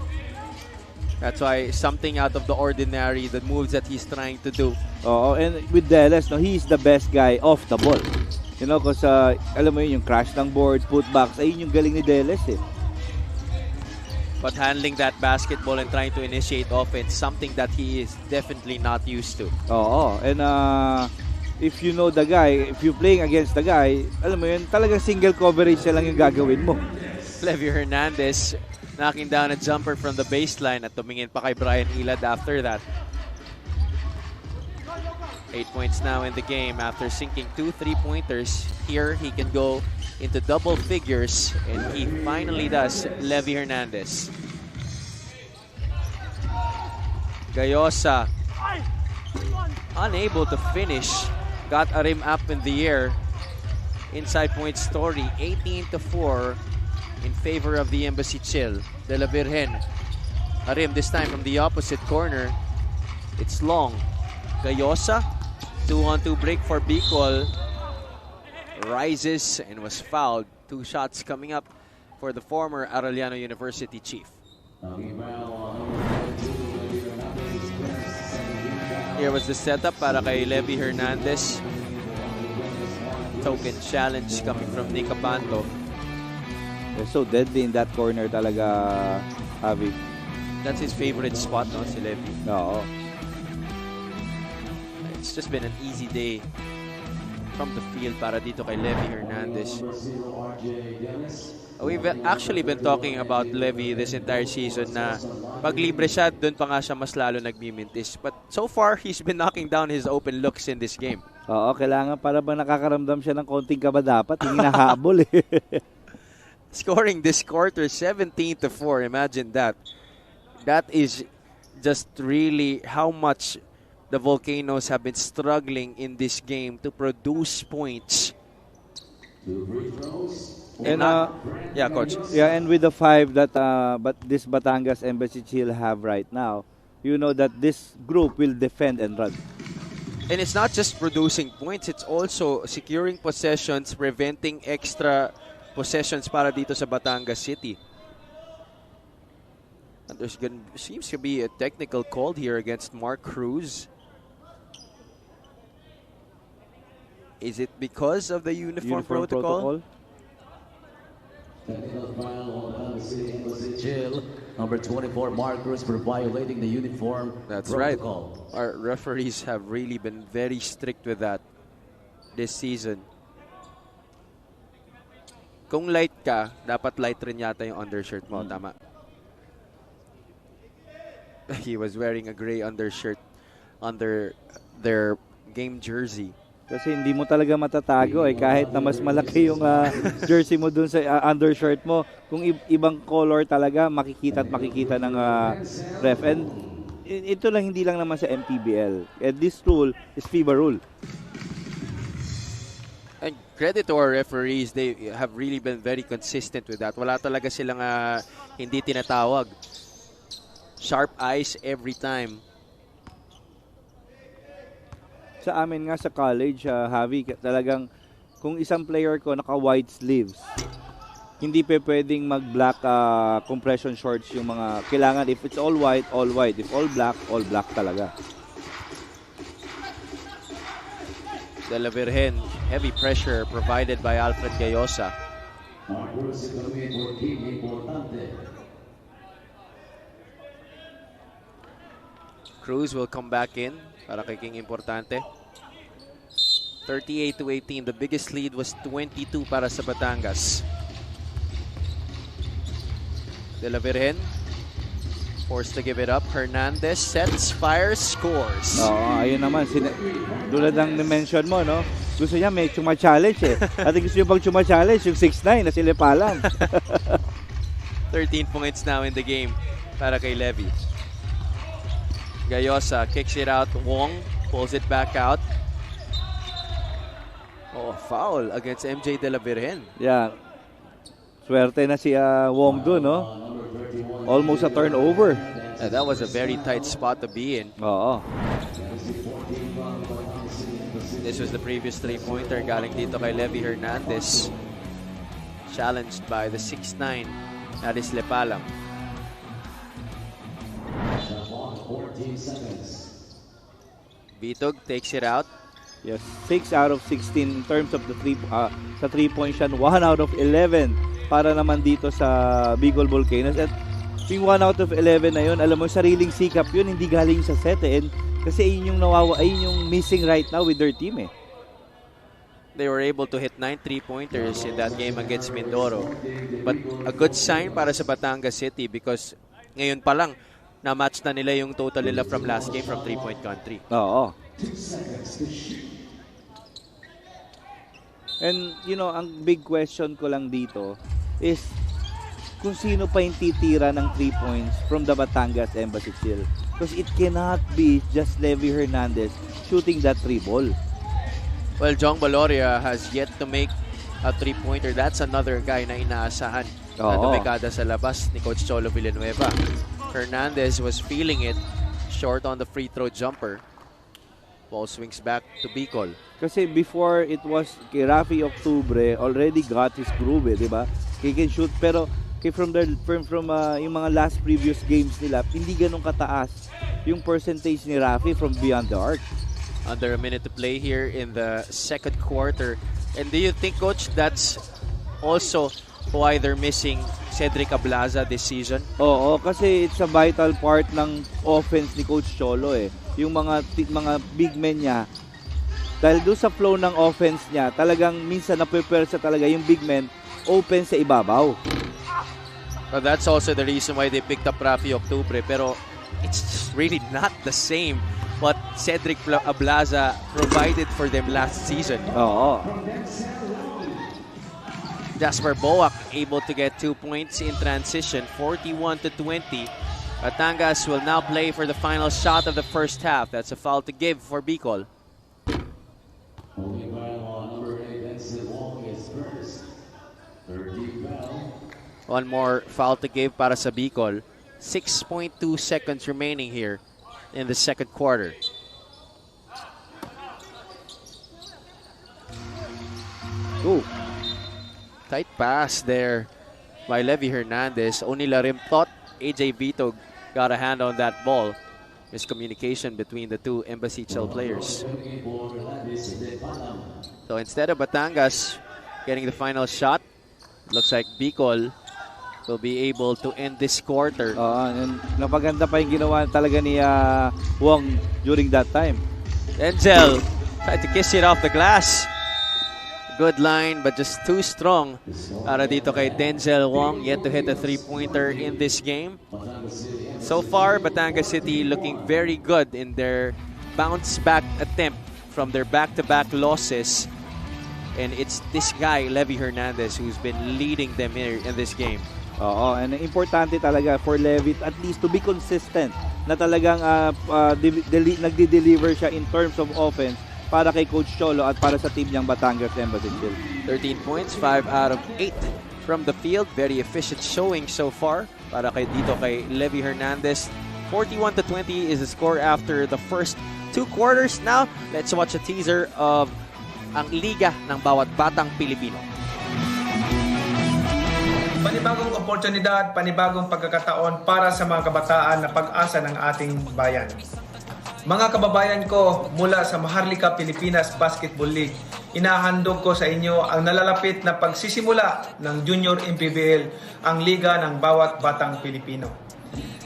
That's why something out of the ordinary, the moves that he's trying to do. Oo, and with Delis, no, he's the best guy off the ball. You know, because alam mo yun, yung crash ng board, putbacks, ayun yung galing ni Delis eh. But handling that basketball and trying to initiate offense, something that he is definitely not used to. Oo, and if you know the guy, if you're playing against the guy, alam mo yun, talagang single coverage na lang yung gagawin mo. Levy Hernandez knocking down a jumper from the baseline at tumingin pa kay Brian Ilad after that. 8 points now in the game after sinking 2 3-pointers. Here he can go into double figures, and he finally does. Levy Hernandez. Gayosa unable to finish. Got a rim up in the air. Inside point story, 18-4 in favor of the Embassy Chill. De La Virgen. A rim this time from the opposite corner. It's long. Gayosa. 2-on-2 break for BICOL. Rises and was fouled. 2 shots coming up for the former Arellano University chief. Here was the setup para kay Levy Hernandez. Token challenge coming from Nick Abanto. They're so deadly in that corner talaga, Javi. That's his favorite spot, no, si Levy. Oo. It's just been an easy day from the field para dito kay Levy Hernandez. We've actually been talking about Levy this entire season na pag libre siya, dun pa nga siya mas lalo nagmimintis. But so far, he's been knocking down his open looks in this game. Oo, kailangan para ba nakakaramdam siya ng konting kaba dapat, hindi nahabol eh. Scoring this quarter, 17-4. Imagine that. That is just really how much the Volcanoes have been struggling in this game to produce points. And yeah, coach. Yeah, and with the 5 that but this Batangas Embassy Chill have right now, you know that this group will defend and run. And it's not just producing points, it's also securing possessions, preventing extra possessions para dito sa Batangas City. And there's seems to be a technical call here against Mark Cruz. Is it because of the uniform protocol? Technical foul on Embassy Chill. Number 24, Mark Cruz, for violating the uniform That's protocol. right. Our referees have really been very strict with that this season. Kung light ka, dapat light rin yata yung undershirt mo. Tama. He was wearing a gray undershirt under their game jersey. Kasi hindi mo talaga matatago eh, kahit na mas malaki yung jersey mo dun sa undershirt mo. Kung ibang color talaga, makikita at makikita ng ref. And ito lang, hindi lang naman sa MPBL. And this rule is FIBA rule. And credit to our referees, they have really been very consistent with that. Wala talaga silang hindi tinatawag. Sharp eyes every time. Sa amin nga sa college, Javi, talagang kung isang player ko naka-white sleeves, hindi pwedeng mag-black compression shorts yung mga kailangan. If it's all white, all white. If all black talaga. De La Virgen, heavy pressure provided by Alfred Gayosa. Cruz will come back in para kay King Importante. 38-18. The biggest lead was 22 para sa Batangas. De La Virgen forced to give it up. Hernandez sets, fires, scores. Ayun naman. Tulad ng mention mo, no? Gusto niya may chuma-challenge eh. At gusto niya pag chuma-challenge, yung 6'9" na silipa lang. 13 points now in the game para kay Levy. Gayosa kicks it out. Wong pulls it back out. Oh, foul against MJ De La Virgen. Yeah. Swerte na si Wong doon, no? Almost a turnover. That was a very tight spot to be in. Oo. This was the previous three-pointer galing dito kay Levy Hernandez. Challenged by the 6'9", that is Lepalam. 14 seconds. Bitog takes it out. Yes, 6 out of 16 in terms of the sa 3-point shot, 1 out of 11 para naman dito sa BICOL Volcanoes. At yung 1 out of 11 na yun, alam mo, sariling sikap yun, hindi galing sa set eh. Kasi ayun yung missing right now with their team eh. They were able to hit 9 3-pointers in that game against Mindoro. But a good sign para sa Batangas City because ngayon pa lang, na-match na nila yung total nila from last game from 3-point country. Oo. And, you know, ang big question ko lang dito is kung sino pa yung titira ng 3 points from the Batangas Embassy Chill. Because it cannot be just Levy Hernandez shooting that 3 ball. Well, Jong Baloria has yet to make a 3-pointer. That's another guy na inaasahan na dumikada sa labas ni Coach Cholo Villanueva. Hernandez was feeling it, short on the free throw jumper. Ball swings back to BICOL. Kasi before it was kay Rafi Octubre already got his groove, di ba? He can shoot pero from yung mga last previous games nila, hindi ganun kataas yung percentage ni Rafi from beyond the arc. Under a minute to play here in the second quarter. And do you think, Coach, that's also why they're missing Cedric Ablaza this season? Oo, kasi it's a vital part ng offense ni Coach Cholo eh. Yung mga big men niya, dahil doon sa flow ng offense niya, talagang minsan napepersa talaga yung big men open sa ibabaw. Well, that's also the reason why they picked up Rafi Octubre, pero it's really not the same what Cedric Ablaza provided for them last season. Oo. Jasper Boak able to get 2 points in transition, 41-20. Batangas will now play for the final shot of the first half. That's a foul to give for BICOL. One more foul to give para sa BICOL. 6.2 seconds remaining here in the second quarter. Ooh. Tight pass there by Levy Hernandez. Only Larim thought AJ Vito got a hand on that ball. Miscommunication between the two Embassy Chill players. So instead of Batangas getting the final shot, looks like BICOL will be able to end this quarter. And napaganda pa yung ginawa talaga ni Wong during that time. Denzel tried to kiss it off the glass. Good line, but just too strong para dito kay Denzel Wong, yet to hit a 3-pointer in this game. So far, Batangas City looking very good in their bounce-back attempt from their back-to-back losses. And it's this guy, Levy Hernandez, who's been leading them here in this game. And importante talaga for Levy at least to be consistent na talagang nagdi-deliver siya in terms of offense para kay Coach Cholo at para sa team niyang Batangas Embassy Chill. 13 points, 5 out of 8 from the field. Very efficient showing so far para kay Levy Hernandez. 41-20 is the score after the first 2 quarters. Now, let's watch a teaser of ang liga ng bawat batang Pilipino. Panibagong oportunidad, panibagong pagkakataon para sa mga kabataan na pag-asa ng ating bayan. Mga kababayan ko mula sa Maharlika Pilipinas Basketball League, inahandog ko sa inyo ang nalalapit na pagsisimula ng Junior MPBL, ang liga ng bawat batang Pilipino.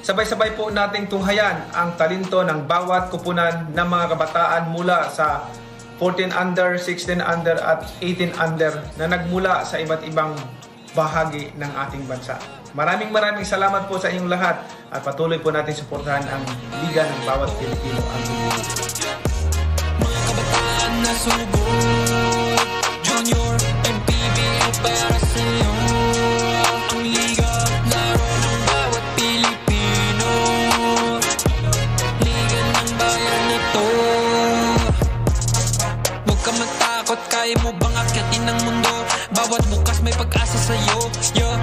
Sabay-sabay po nating tunghayan ang talento ng bawat kupunan ng mga kabataan mula sa 14 under, 16 under at 18 under na nagmula sa iba't ibang bahagi ng ating bansa. Maraming salamat po sa inyong lahat at patuloy po natin suportahan ang liga ng bawat Pilipino. Mga kabataan na sugod, Junior MPBL para sa iyo. Ang liga, laro ng bawat Pilipino. Liga ng bayan na to. Huwag ka matakot, kaya mo bang akyatin ang mundo? Bawat bukas may pag-asa sa'yo.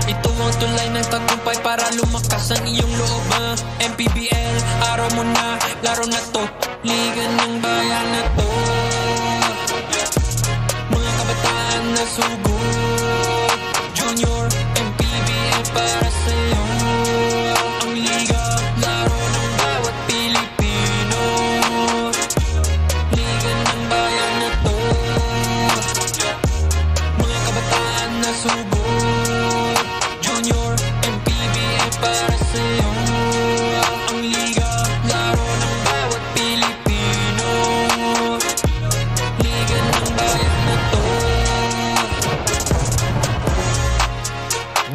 Ito ang tulay ng tagumpay para lumakas ang iyong loob. MPBL, araw mo na, laro na to. Liga ng bayan na to. Mga kabataan na sugod, Junior MPBL para sa'yo. Ang liga, laro ng bawat Pilipino. Liga ng bayan na to. Mga kabataan na sugod, Junior MPBL para sa'yo. Ang liga, laro ng bawat Pilipino. Liga ng bayan na to.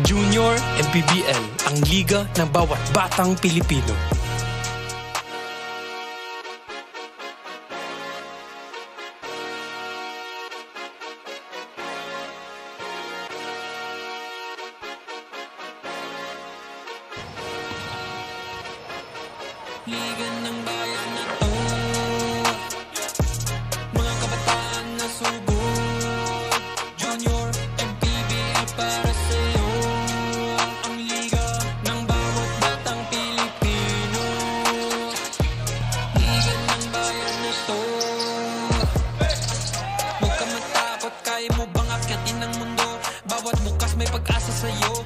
Junior MPBL, ang liga ng bawat batang Pilipino. Liga ng bayan na to, mga kabataan na subok, Junior, MPBL para sa'yo. Ang liga ng bawat batang Pilipino, liga ng bayan na to. Huwag ka matakot, kaya mo bang akyatin ang mundo? Bawat bukas may pag-asa sa'yo.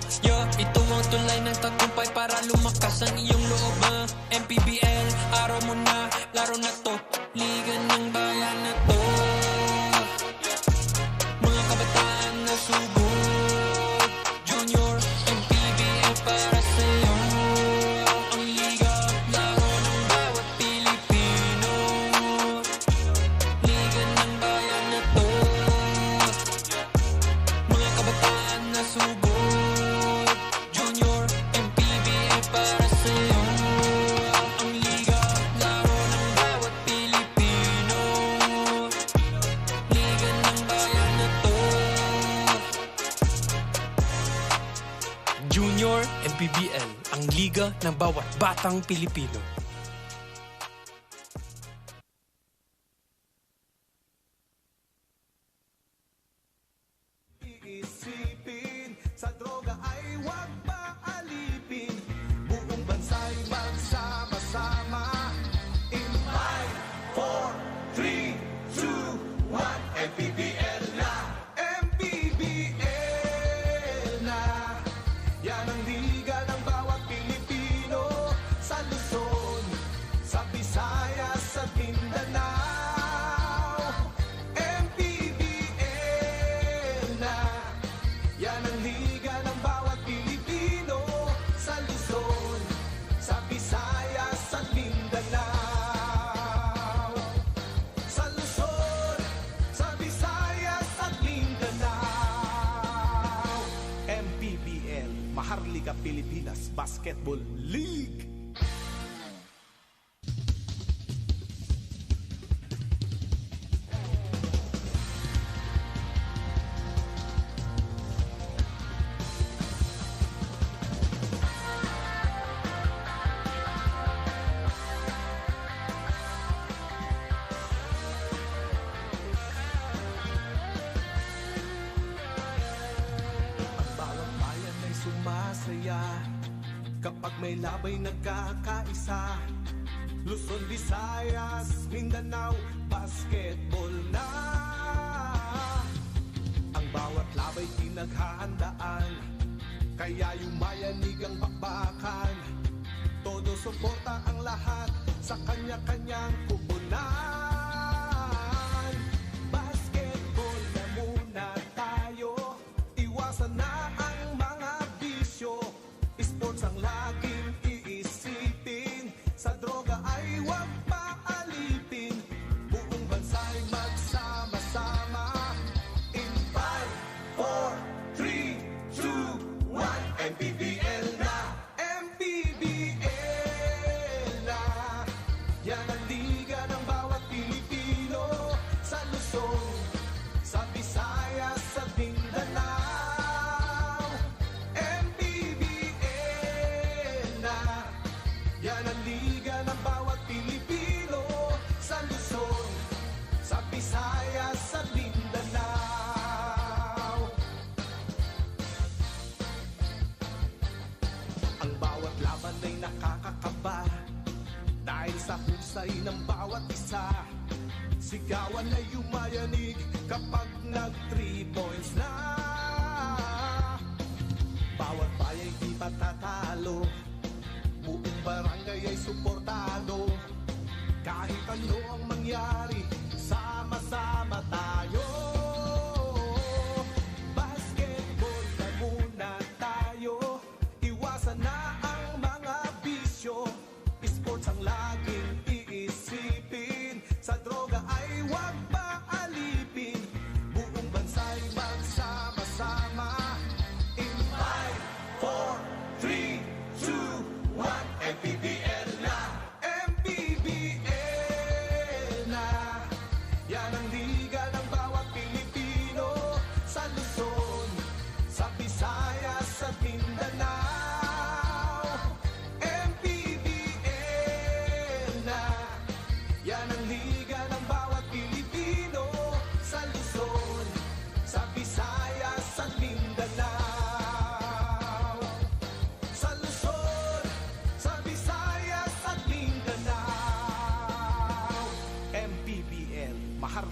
Ito ang tulay ng tagumpay para lumakas ang iyong loob. MPBL, araw mo na, laro na to. Liga ng bayan na to, mga kabataan na subok, Junior, MPBL para sa'yo. Ang liga, laro ng bawat Pilipino, liga ng bayan na to, mga kabataan na subok, Junior, MPBL para sa'yo. Ang liga, laro ng bawat Pilipino, liga ng bayan na to. Junior MPBL, ang liga ng bawat batang Pilipino. Iisipin, sa droga ay huwag paalipin. Buong bansa'y magsama-sama. In 5, 4, 3, 2, 1, MPBL na! MPBL na! Yan ang liga ng bawat Pilipino, sa Luzon, sa Visayas, sa Mindanao. MPBL na! Yan ang liga ng bawat Pilipino, sa Luzon, sa Visayas at Mindanao. Sa Luzon, sa Visayas at Mindanao. MPBL, Maharlika Pilipinas Basketball League. Ang bawat bayan ay sumasaya kapag may labay nagkakaisa. Luzon, Visayas, Mindanao, basketball na. Ang bawat labay pinaghahandaan, kaya yumayanig ang bakbakan. Todo suporta ang lahat sa kanya-kanyang kupunan. Basketball na muna tayo, iwasan na ang mga bisyo. Sports ang laging iisipin, sa droga ay huwag paalipin. Buong bansa'y magsama-sama. In 5, 4, 3, 2, 1, MPBL na! MPBL na! Yan ang liga ng bawat Pilipino, sa Luzon, sa Visayas, sa Mindanao. MPBL na! Yan ang liga ng bawat Pilipino, sa Luzon, sa Visayas, sa Mindanao. Ang bawat laban ay nakakakaba, dahil sa husay ng bawat isa. Sigawan ay yumayanig kapag nag-3 points na. Bawat bayay di patatalo, buong barangay ay suportado. Kahit ano ang mangyari, sama-sama tayo. Basketball na muna tayo, iwasan na ang mga bisyo. Sports ang laging iisipin, sa droga ay huwag paalipin.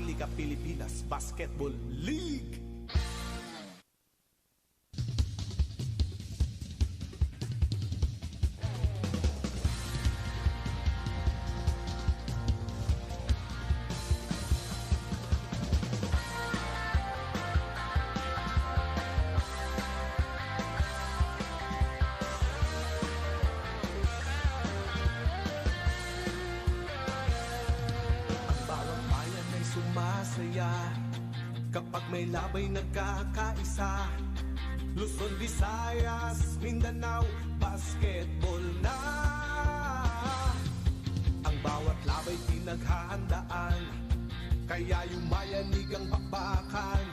Maharlika Pilipinas Basketball League. Sumasaya kapag may labay nagkakaisa. Luzon, Visayas, Mindanao, basketball na. Ang bawat labay pinaghahandaan, kaya yumayanig ang bakbakan.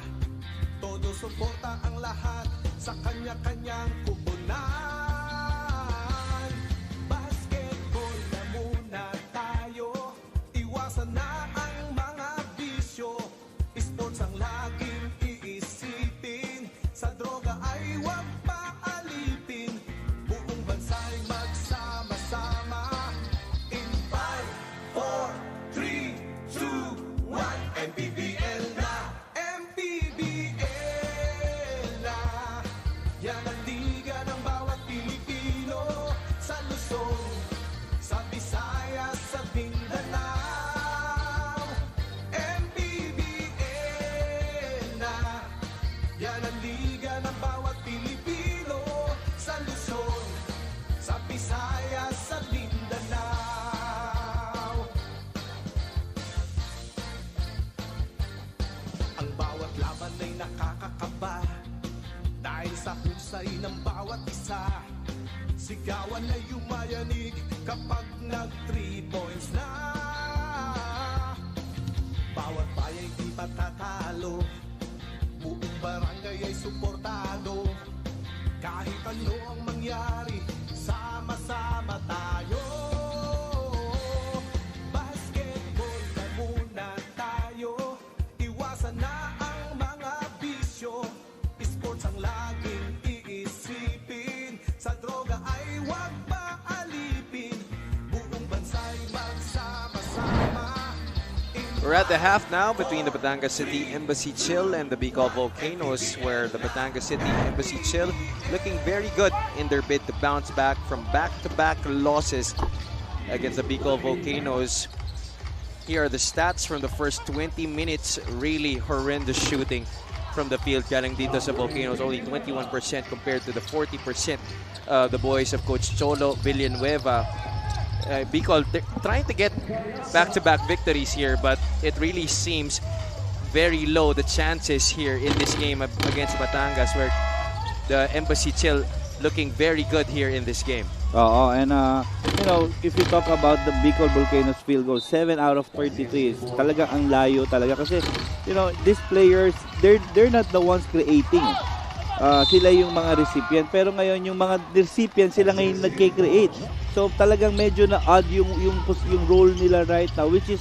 Todo suporta ang lahat sa kanya-kanyang kupunan. Basketball na muna tayo, iwasan na ang mga bisyo. Sports ang laging iisipin, sa droga ay huwag paalipin. Buong bansa'y magsama-sama. In 5, 4, 3, 2, 1, MPBL na, MPBL na. Yan ang liga ng bawat Pilipino, sa Luzon, sa Visayas, sa Mindanao. Yan ang liga ng bawat Pilipino, sa Luzon, sa Visayas, sa Mindanao. Ang bawat laban ay nakakakaba, dahil sa husay ng bawat isa. Sigawan ay yumayanig kapag nag-3 points na. Bawat bayay di patatalo, buong barangay ay suportado. Kahit ano ang mangyari, sama-sama tayo. Basketball na muna tayo, iwasan na ang mga bisyo. Sports ang laging iisipin, sa droga ay huwag paalipin. Buong bansa'y magsama-sama. We're at the half now between the Batangas City Embassy Chill and the BICOL Volcanoes, where the Batangas City Embassy Chill looking very good in their bid to bounce back from back-to-back losses against the BICOL Volcanoes. Here are the stats from the first 20 minutes. Really horrendous shooting from the field. Galing dito sa Volcanoes, only 21% compared to the 40% the boys of Coach Cholo Villanueva. BICOL trying to get back-to-back victories here, but it really seems very low, the chances here in this game against Batangas, where the Embassy Chill looking very good here in this game. And you know, if you talk about the BICOL Volcanoes field goal, 7 out of 33 is talaga ang layo talaga, kasi you know, these players, they're not the ones creating. Sila yung mga recipient, pero ngayon yung mga recipient sila ngayon nagke-create. So talagang medyo na odd yung role nila right now, which is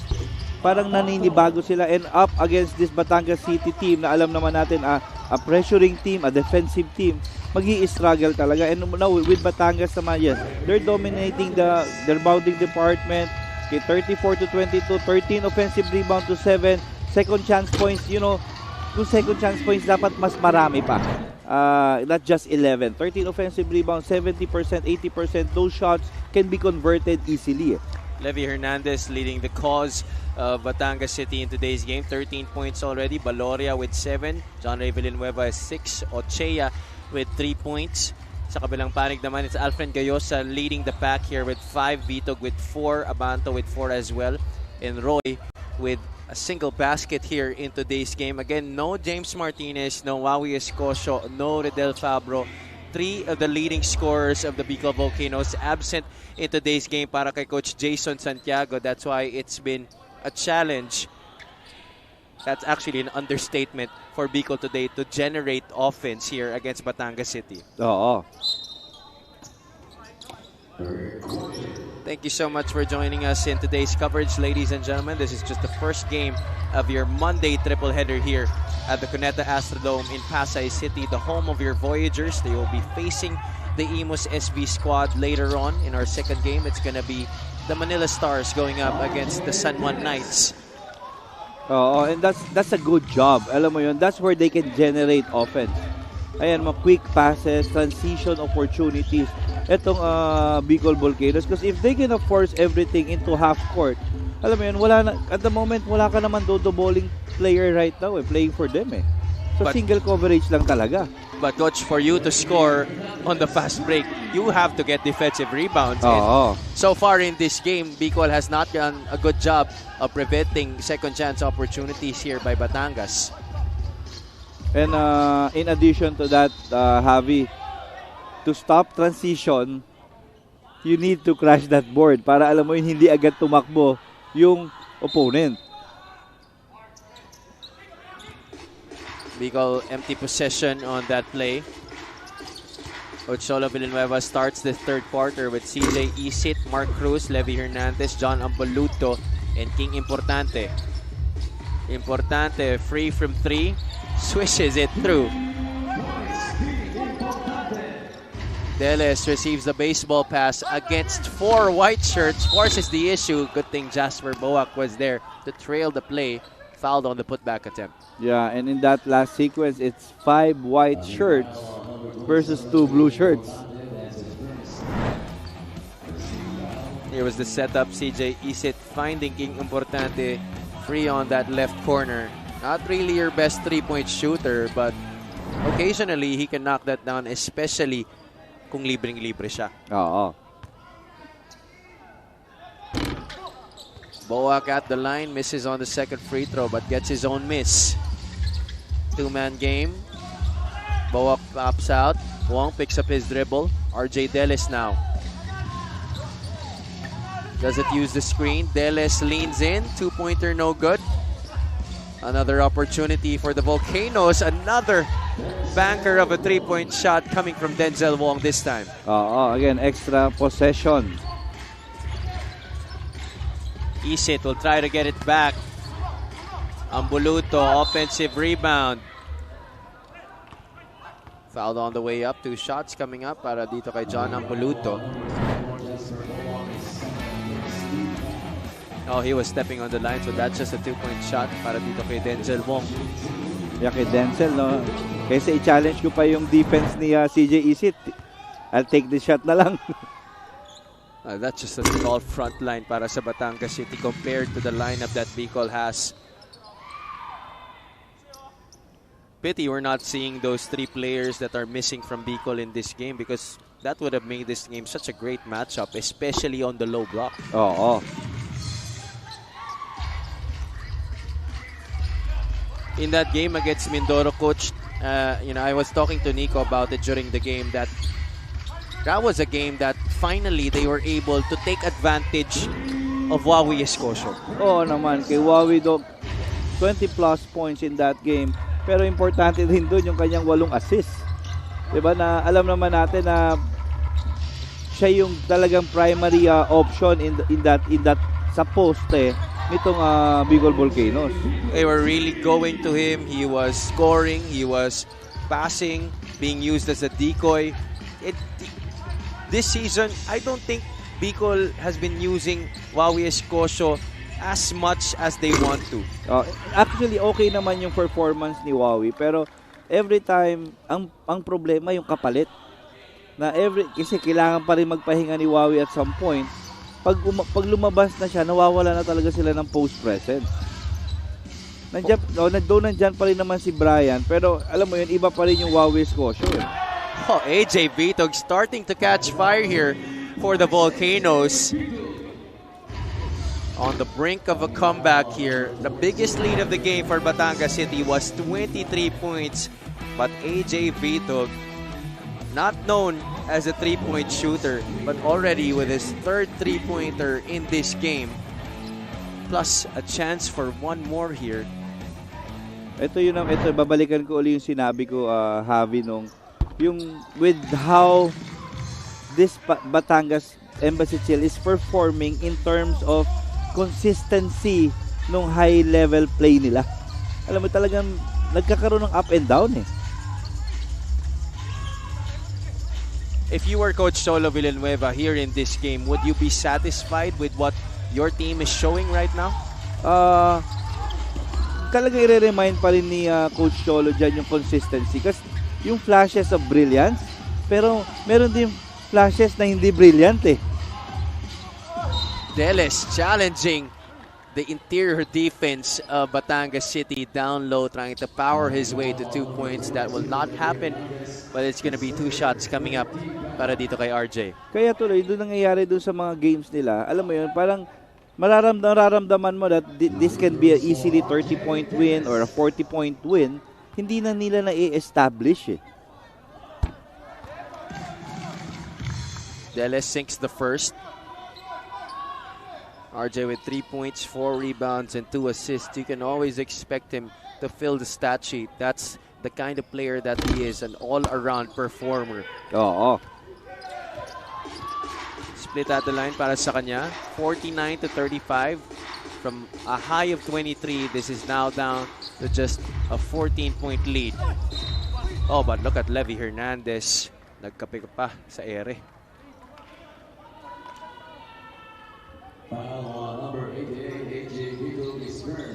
parang naninibago sila, and up against this Batangas City team na alam naman natin a pressuring team, a defensive team, magi-struggle talaga. And now with Batangas naman, yes, they're dominating the rebounding department. Okay, 34-22, 13 offensive rebound to 7, second chance points, you know, kung second chance points dapat mas marami pa. Not just 11. 13 offensive rebounds, 70%, 80%. Those shots can be converted easily. Levy Hernandez leading the cause of Batangas City in today's game. 13 points already. Baloria with 7. John Ray Villanueva is 6. Ochea with 3 points. Sa kabilang panig naman, it's Alfred Gayosa leading the pack here with 5. Vitog with 4. Abanto with 4 as well. And Roy with a single basket here in today's game. Again, no James Martinez, no Wawi Escocio, no Redel Fabro. 3 of the leading scorers of the BICOL Volcanoes absent in today's game para kay Coach Jason Santiago. That's why it's been a challenge. That's actually an understatement for BICOL today to generate offense here against Batangas City. Thank you so much for joining us in today's coverage, ladies and gentlemen. This is just the first game of your Monday triple header here at the Cuneta Astrodome in Pasay City, the home of your Voyagers. They will be facing the Imus SB squad later on. In our second game, it's going to be the Manila Stars going up against the San Juan Knights. Oo, and that's a good job. Alam mo yun, that's where they can generate offense. Ayan, mga quick passes, transition opportunities. Itong Bicol Volcanoes. Because if they can force everything into half court, alam mo yun, wala na, at the moment, wala ka naman dodo-bowling player right now playing for them So single coverage lang talaga. But coach, for you to score on the fast break, you have to get defensive rebounds. Oo. So far in this game, Bicol has not done a good job of preventing second chance opportunities here by Batangas. And in addition to that, Javi, to stop transition, you need to crash that board para alam mo yun, hindi agad tumakbo yung opponent. Bicol empty possession on that play. Coach Solo Villanueva starts the third quarter with CJ Isit, Mark Cruz, Levi Hernandez, John Amboluto, and King Importante. Importante, free from three, swishes it through. Deles receives the baseball pass against 4 white shirts, forces the issue. Good thing Jasper Boak was there to trail the play. Fouled on the putback attempt. Yeah, and in that last sequence, it's 5 white shirts versus 2 blue shirts. Here was the setup. CJ Isit finding King Importante free on that left corner. Not really your best three-point shooter, but occasionally he can knock that down, especially kung libreng-libre siya. Oo. Boak at the line, misses on the second free throw, but gets his own miss. Two-man game. Boak pops out. Wong picks up his dribble. RJ Deles now. Doesn't use the screen. Deles leans in. Two-pointer, no good. Another opportunity for the Volcanoes. Another banker of a three-point shot coming from Denzel Wong this time. Again, extra possession. Isit will try to get it back. Ambuluto, offensive rebound. Fouled on the way up. 2 shots coming up para dito kay John Ambuluto. Oh, he was stepping on the line, so that's just a 2-point shot para dito kay Denzel Wong. Yeah, kay Denzel, no? Kasi i-challenge ko pa yung defense ni CJ Isit. I'll take the shot na lang. That's just a small front line para sa Batangas City compared to the lineup that Bicol has. Pity we're not seeing those 3 players that are missing from Bicol in this game because that would have made this game such a great matchup, especially on the low block. Oo. In that game against Mindoro, coach, I was talking to Nico about it during the game that was a game that finally they were able to take advantage of Wawi Escocio. Oo naman, kay Wawi do 20 plus points in that game. Pero importante din doon yung kanyang 8 assists. 'Di ba na alam naman natin na siya yung talagang primary option in that sa poste nitong Bicol Volcanoes. They were really going to him. He was scoring, he was passing, being used as a decoy. This season, I don't think Bicol has been using Wawi Escocio as much as they want to. Actually, okay naman yung performance ni Wawi, pero every time, ang problema yung kapalit. Kasi kailangan pa rin magpahinga ni Wawi at some point. Pag lumabas na siya, nawawala na talaga sila ng post presence. Nandyan pa rin naman si Brian, pero alam mo yun, iba pa rin yung Wawi Escocio. Oh, AJ Vitog starting to catch fire here for the Volcanoes. On the brink of a comeback here. The biggest lead of the game for Batangas City was 23 points. But AJ Vitog, not known as a three-point shooter, but already with his 3rd three-pointer in this game. Plus a chance for one more here. Ito babalikan ko ulit yung sinabi ko, Javi, yung with how this Batangas Embassy Chill is performing in terms of consistency nung high level play nila. Alam mo talagang nagkakaroon ng up and down If you were Coach Solo Villanueva here in this game, would you be satisfied with what your team is showing right now? talaga i-remind pa rin ni Coach Cholo dyan yung consistency. Kasi yung flashes of brilliance, pero meron din flashes na hindi brilliant eh. Deles challenging the interior defense of Batangas City down low, trying to power his way to 2 points. That will not happen, but it's gonna be 2 shots coming up para dito kay RJ. Kaya tuloy, doon nangyayari doon sa mga games nila. Alam mo yun, parang mararamdaman mo that this can be a easily 30-point win or a 40-point win. Hindi na nila na-establish eh. Deles sinks the first. RJ with 3 points, 4 rebounds, and 2 assists. You can always expect him to fill the stat sheet. That's the kind of player that he is, an all-around performer. Oo. Split at the line para sa kanya. 49-35. From a high of 23, this is now down to just a 14-point lead. Oh, but look at Levy Hernandez. Nagkape pa sa ere.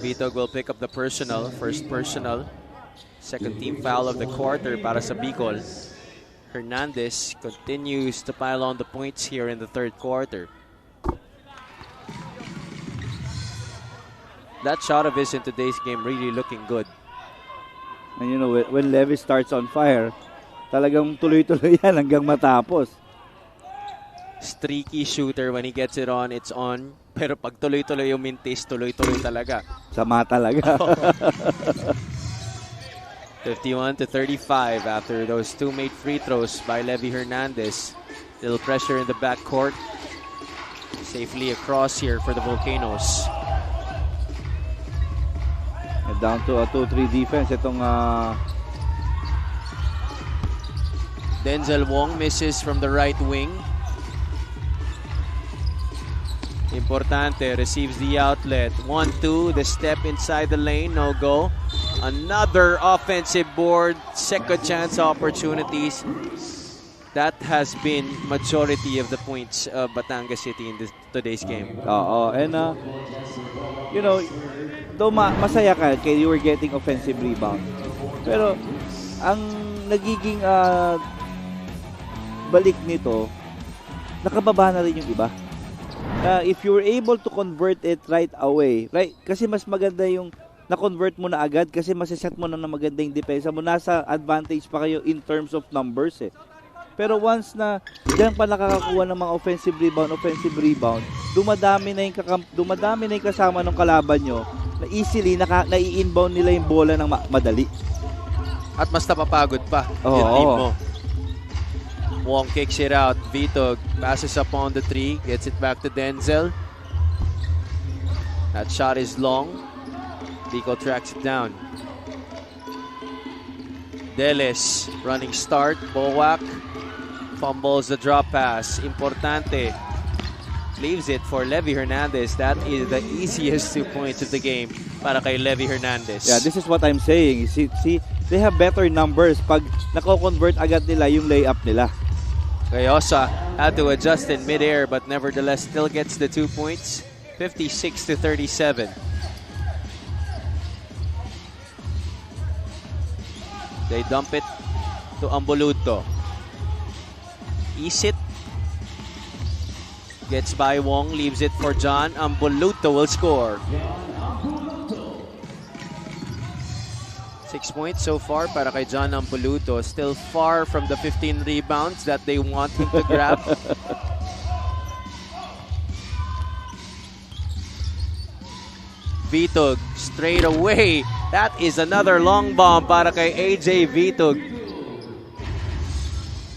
Vitog will pick up the personal, first personal. Second team foul of the quarter para sa BICOL. Hernandez continues to pile on the points here in the third quarter. That shot of his in today's game really looking good. And you know, when Levy starts on fire, talagang tuloy-tuloy yan hanggang matapos. Streaky shooter, when he gets it on, it's on. Pero pag tuloy-tuloy yung mintis, tuloy-tuloy talaga. Sama talaga. 51-35 after those 2 made free throws by Levy Hernandez. Little pressure in the backcourt. Safely across here for the Volcanoes. And down to a 2-3 defense. Itong Denzel Wong misses from the right wing. Importante, receives the outlet. 1-2, the step inside the lane, no go. Another offensive board, second chance opportunities. That has been majority of the points of Batangas City in today's game. Oo, and you know, though masaya ka kaya you were getting offensive rebound. Pero ang nagiging balik nito, nakababa na rin yung iba. If you were able to convert it right away, right? Kasi mas maganda yung na-convert mo na agad kasi masaset mo na maganda yung depensa mo. Nasa advantage pa kayo in terms of numbers eh. Pero once na diyan pa nakakakuha ng mga offensive rebound, dumadami na yung kasama ng kalaban nyo na easily nai-inbound nila yung bola ng madali. At mas napapagod pa yung team mo. Wong kicks it out. Vitog passes up on the 3. Gets it back to Denzel. That shot is long. BICOL tracks it down. Deles running start. Bowak fumbles the drop pass. Importante. Leaves it for Levy Hernandez. That is the easiest 2 points of the game para kay Levy Hernandez. Yeah, this is what I'm saying. See, they have better numbers pag nako-convert agad nila yung layup nila. Gayosa had to adjust in midair, but nevertheless still gets the 2 points. 56-37. They dump it to Ambuluto. Isit gets by Wong, leaves it for John. Ambuluto will score. 6 points so far para kay John Ambuluto. Still far from the 15 rebounds that they want him to grab. Vitog straight away. That is another long bomb para kay AJ Vitog.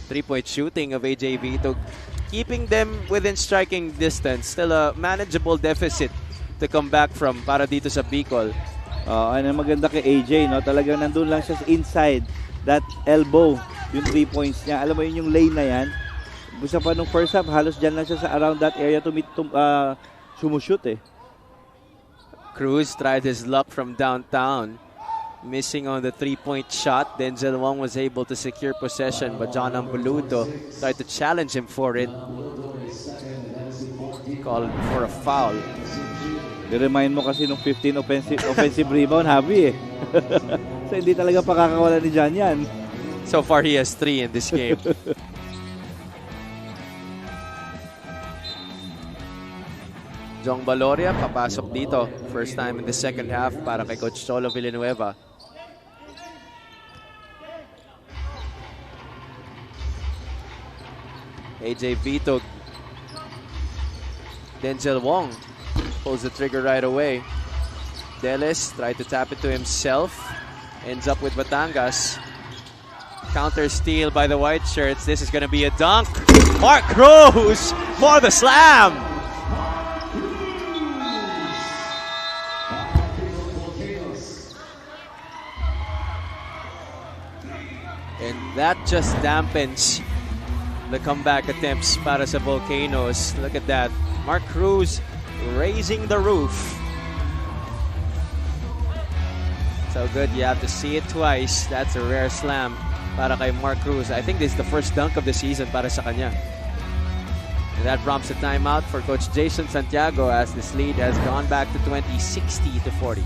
3-point shooting of AJ Vitog, keeping them within striking distance. Still a manageable deficit to come back from para dito sa BICOL. Ano maganda kay AJ, no? Talagang nandun lang siya inside that elbow, yung 3 points niya. Alam mo yun, yung lane na yan. Gusto pa nung first half, halos dyan lang siya sa around that area sumushoot eh. Cruz tried his luck from downtown, missing on the 3-point shot. Denzel Wong was able to secure possession, but John Ambuluto tried to challenge him for it. Called for a foul. I-remind mo kasi nung 15 offensive rebound, Javi eh. So hindi talaga pakakawala ni Jan yan. So far, he has 3 in this game. Jong Baloria papasok dito. First time in the second half para kay Coach Cholo Villanueva. AJ Vitog. Denzel Wong pulls the trigger right away. Delis tried to tap it to himself. Ends up with Batangas. Counter steal by the white shirts. This is going to be a dunk. Mark Cruz for the slam. And that just dampens the comeback attempts para sa Volcanoes. Look at that. Mark Cruz raising the roof. So good, you have to see it twice. That's a rare slam para kay Mark Cruz. I think this is the first dunk of the season para sa kanya. And that prompts a timeout for Coach Jason Santiago as this lead has gone back to 20, 60-40.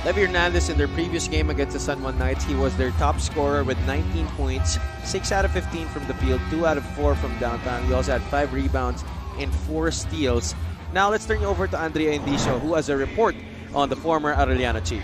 Levy Hernandez in their previous game against the San Juan Knights, he was their top scorer with 19 points, 6 out of 15 from the field, 2 out of 4 from downtown. He also had 5 rebounds and 4 steals. Now let's turn you over to Andrea Indicio, who has a report on the former Arellano Chief.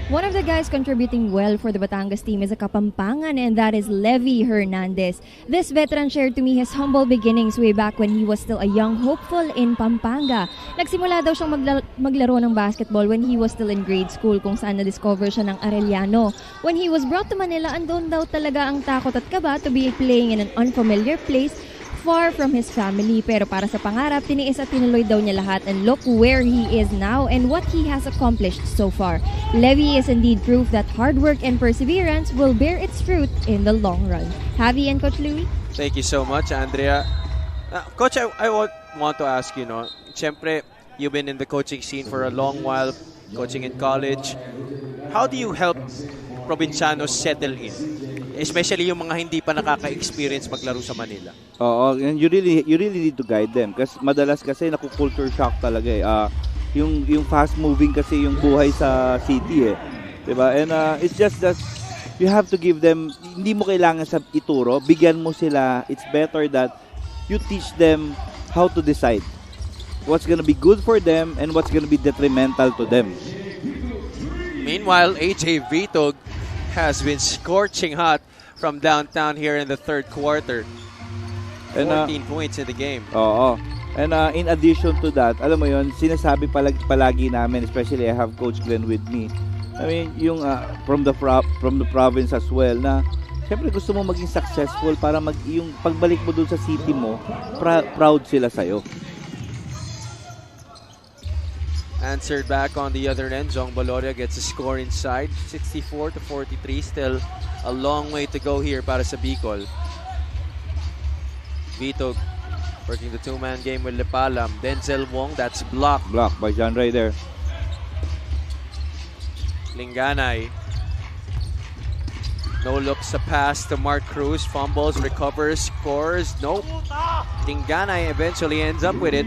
One of the guys contributing well for the Batangas team is a Kapampangan, and that is Levy Hernandez. This veteran shared to me his humble beginnings way back when he was still a young hopeful in Pampanga. Nagsimula daw siyang maglaro ng basketball when he was still in grade school, kung saan na-discover siya ng Arellano. When he was brought to Manila, andun daw talaga ang takot at kaba to be playing in an unfamiliar place far from his family. Pero para sa pangarap, tiniis at tinuloy daw niya lahat, and look where he is now and what he has accomplished so far. Levy is indeed proof that hard work and perseverance will bear its fruit in the long run. Javi and Coach Louie? Thank you so much, Andrea. Coach, I want to ask you, siyempre, you've been in the coaching scene for a long while, coaching in college. How do you help probinsianos settle in? Especially yung mga hindi pa nakaka-experience maglaro sa Manila. Oo, and you really need to guide them. Kasi madalas kasi naku-culture shock talaga eh. Yung fast moving kasi yung buhay sa city eh. 'Di ba? And it's just that you have to give them, hindi mo kailangan sa ituro, bigyan mo sila. It's better that you teach them how to decide what's gonna be good for them and what's gonna be detrimental to them. Meanwhile, AJ Vitog has been scorching hot from downtown here in the third quarter. 14 points in the game. Oo. And in addition to that, alam mo yon, sinasabi palagi namin, especially I have Coach Glenn with me. I mean, yung from the province as well, na siyempre gusto mo maging successful para yung pagbalik mo dun sa city mo, proud sila sa'yo. Answered back on the other end. Jong Baloria gets a score inside. 64-43. Still a long way to go here para sa BICOL. Vitog working the two-man game with Lepalam. Denzel Wong, that's blocked. Blocked by John Ray there. Linganay. No look sa pass to Mark Cruz. Fumbles, recovers, scores. Nope. Linganay eventually ends up with it.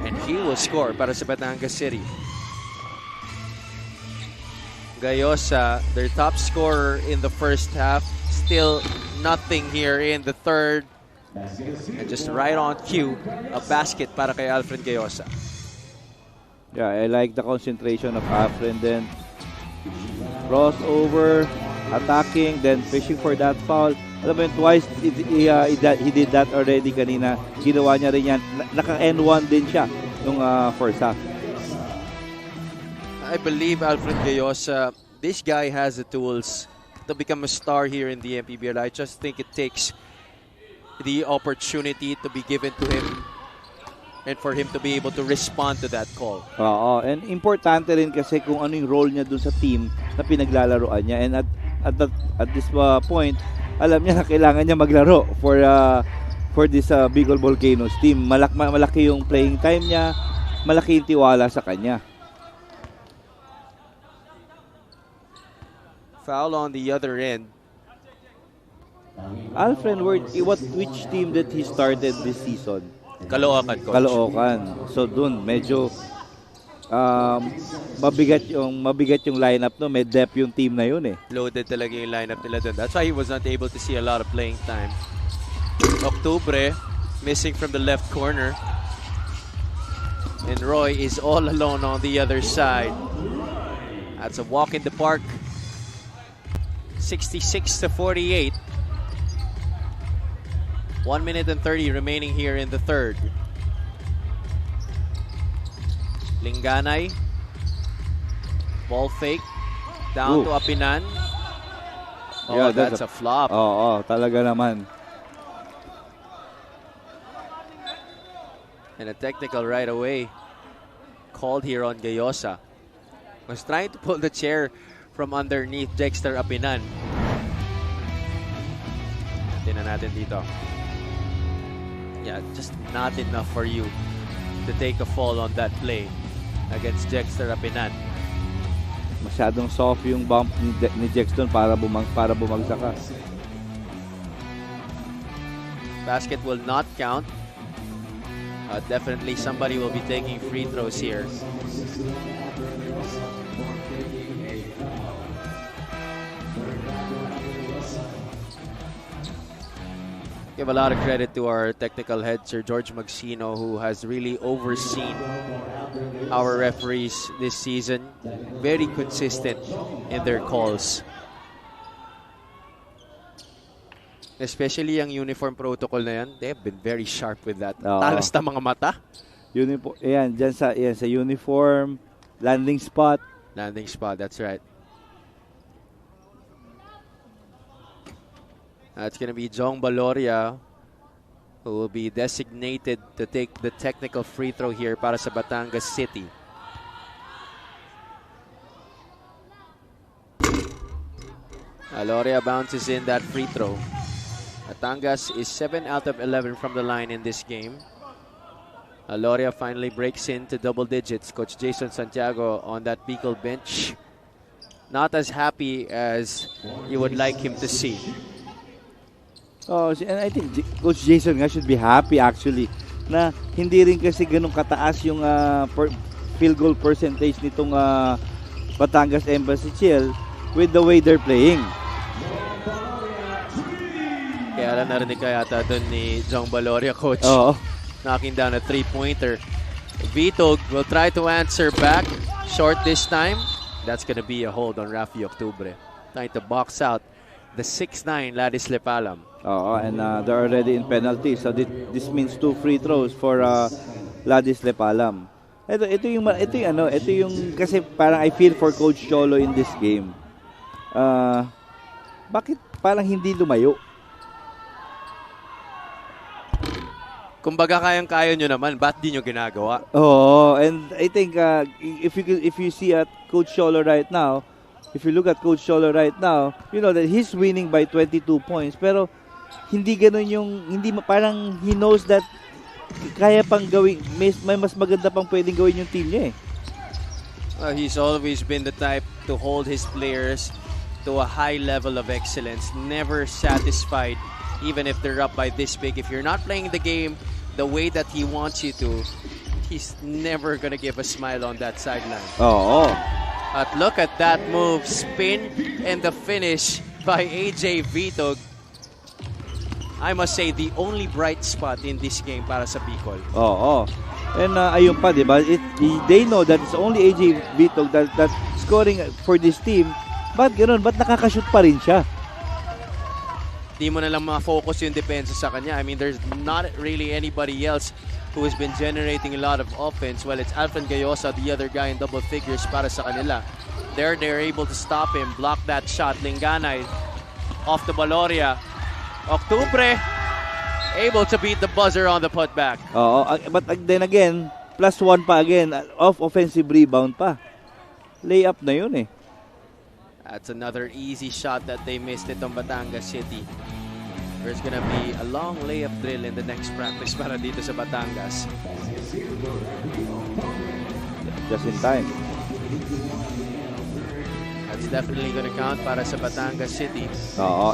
And he will score para sa Batangas City. Gayosa, their top scorer in the first half. Still nothing here in the third. And just right on cue, a basket para kay Alfred Gayosa. Yeah, I like the concentration of Alfred. Then crossover, attacking, then fishing for that foul. Alam mo yun, twice he did that already kanina. Ginawa niya rin yan. Naka-N1 din siya nung first half. I believe Alfred Gayosa, this guy has the tools to become a star here in the MPBL. I just think it takes the opportunity to be given to him and for him to be able to respond to that call. Oo, and importante rin kasi kung ano yung role niya dun sa team na pinaglalaroan niya. And at this point, alam niya na kailangan niya maglaro for this BICOL Volcanoes team. Malaki yung playing time niya, malaki yung tiwala sa kanya. Foul on the other end. Alfred, which team that he started this season? Caloocan, coach. Caloocan. So dun, medyo mabigat yung lineup, no? May depth yung team na yun eh. Loaded talaga yung lineup nila dun. That's why he was not able to see a lot of playing time. Octubre, missing from the left corner. And Roy is all alone on the other side. That's a walk in the park. 66-48. 1 minute and 30 remaining here in the third. Linganay. Ball fake. Down to Apinan. Oh, yeah, that's a flop. Oo, talaga naman. And a technical right away. Called here on Gayosa. Was trying to pull the chair from underneath Dexter Apinan. Tingnan natin dito. Yeah, just not enough for you to take a fall on that play against Dexter Apinan. Masyadong soft yung bump ni Jexton para bumagsak ka. Basket will not count. Definitely somebody will be taking free throws here. Give a lot of credit to our technical head, Sir George Magsino, who has really overseen our referees this season. Very consistent in their calls. Especially ang uniform protocol na yan, they've been very sharp with that. Talas na mga mata. Ayan, dyan sa uniform, landing spot. Landing spot, that's right. That's going to be Jong Baloria, who will be designated to take the technical free throw here para sa Batangas City. Baloria bounces in that free throw. Batangas is 7 out of 11 from the line in this game. Baloria finally breaks into double digits. Coach Jason Santiago on that BICOL bench, not as happy as you would like him to see. Oh, and I think Coach Jason nga should be happy actually na hindi rin kasi ganun kataas yung field goal percentage nitong Batangas Embassy Chill with the way they're playing. Kaya narinig ka yata doon ni Jong Baloria, Coach. Knocking down a three-pointer. Vitog will try to answer back. Short this time. That's gonna be a hold on Rafi Octubre. Trying to box out the 6'9" Ladis Lepalam. And they're already in penalty. So this means 2 free throws for Ladis Lepalam. Ito yung kasi parang I feel for Coach Cholo in this game. Bakit parang hindi lumayo? Kumbaga kayang-kaya nyo naman, ba't di nyo ginagawa? And I think if you see at Coach Cholo right now, if you look at Coach Cholo right now, you know that he's winning by 22 points. Pero hindi ganun parang he knows that kaya pang gawin, may mas maganda pang pwedeng gawin yung team niya eh. He's always been the type to hold his players to a high level of excellence. Never satisfied, even if they're up by this big. If you're not playing the game the way that he wants you to, he's never gonna give a smile on that sideline. But look at that move, spin, and the finish by AJ Vitog. I must say, the only bright spot in this game para sa BICOL. And ayun pa, di ba? They know that it's only AJ Vitog that scoring for this team. Ba't ganun? Ba't nakakashoot pa rin siya? Di mo na lang ma-focus yung depensa sa kanya. I mean, there's not really anybody else who has been generating a lot of offense. Well, it's Alfred Gayosa, the other guy in double figures para sa kanila. They're able to stop him, block that shot. Linganay off the Baloria. Octubre able to beat the buzzer on the putback. But then again, +1 pa again, off offensive rebound pa. Layup na yun eh. That's another easy shot that they missed itong Batangas City. There's gonna be a long layup drill in the next practice para dito sa Batangas. just in time. That's definitely gonna count para sa Batangas City.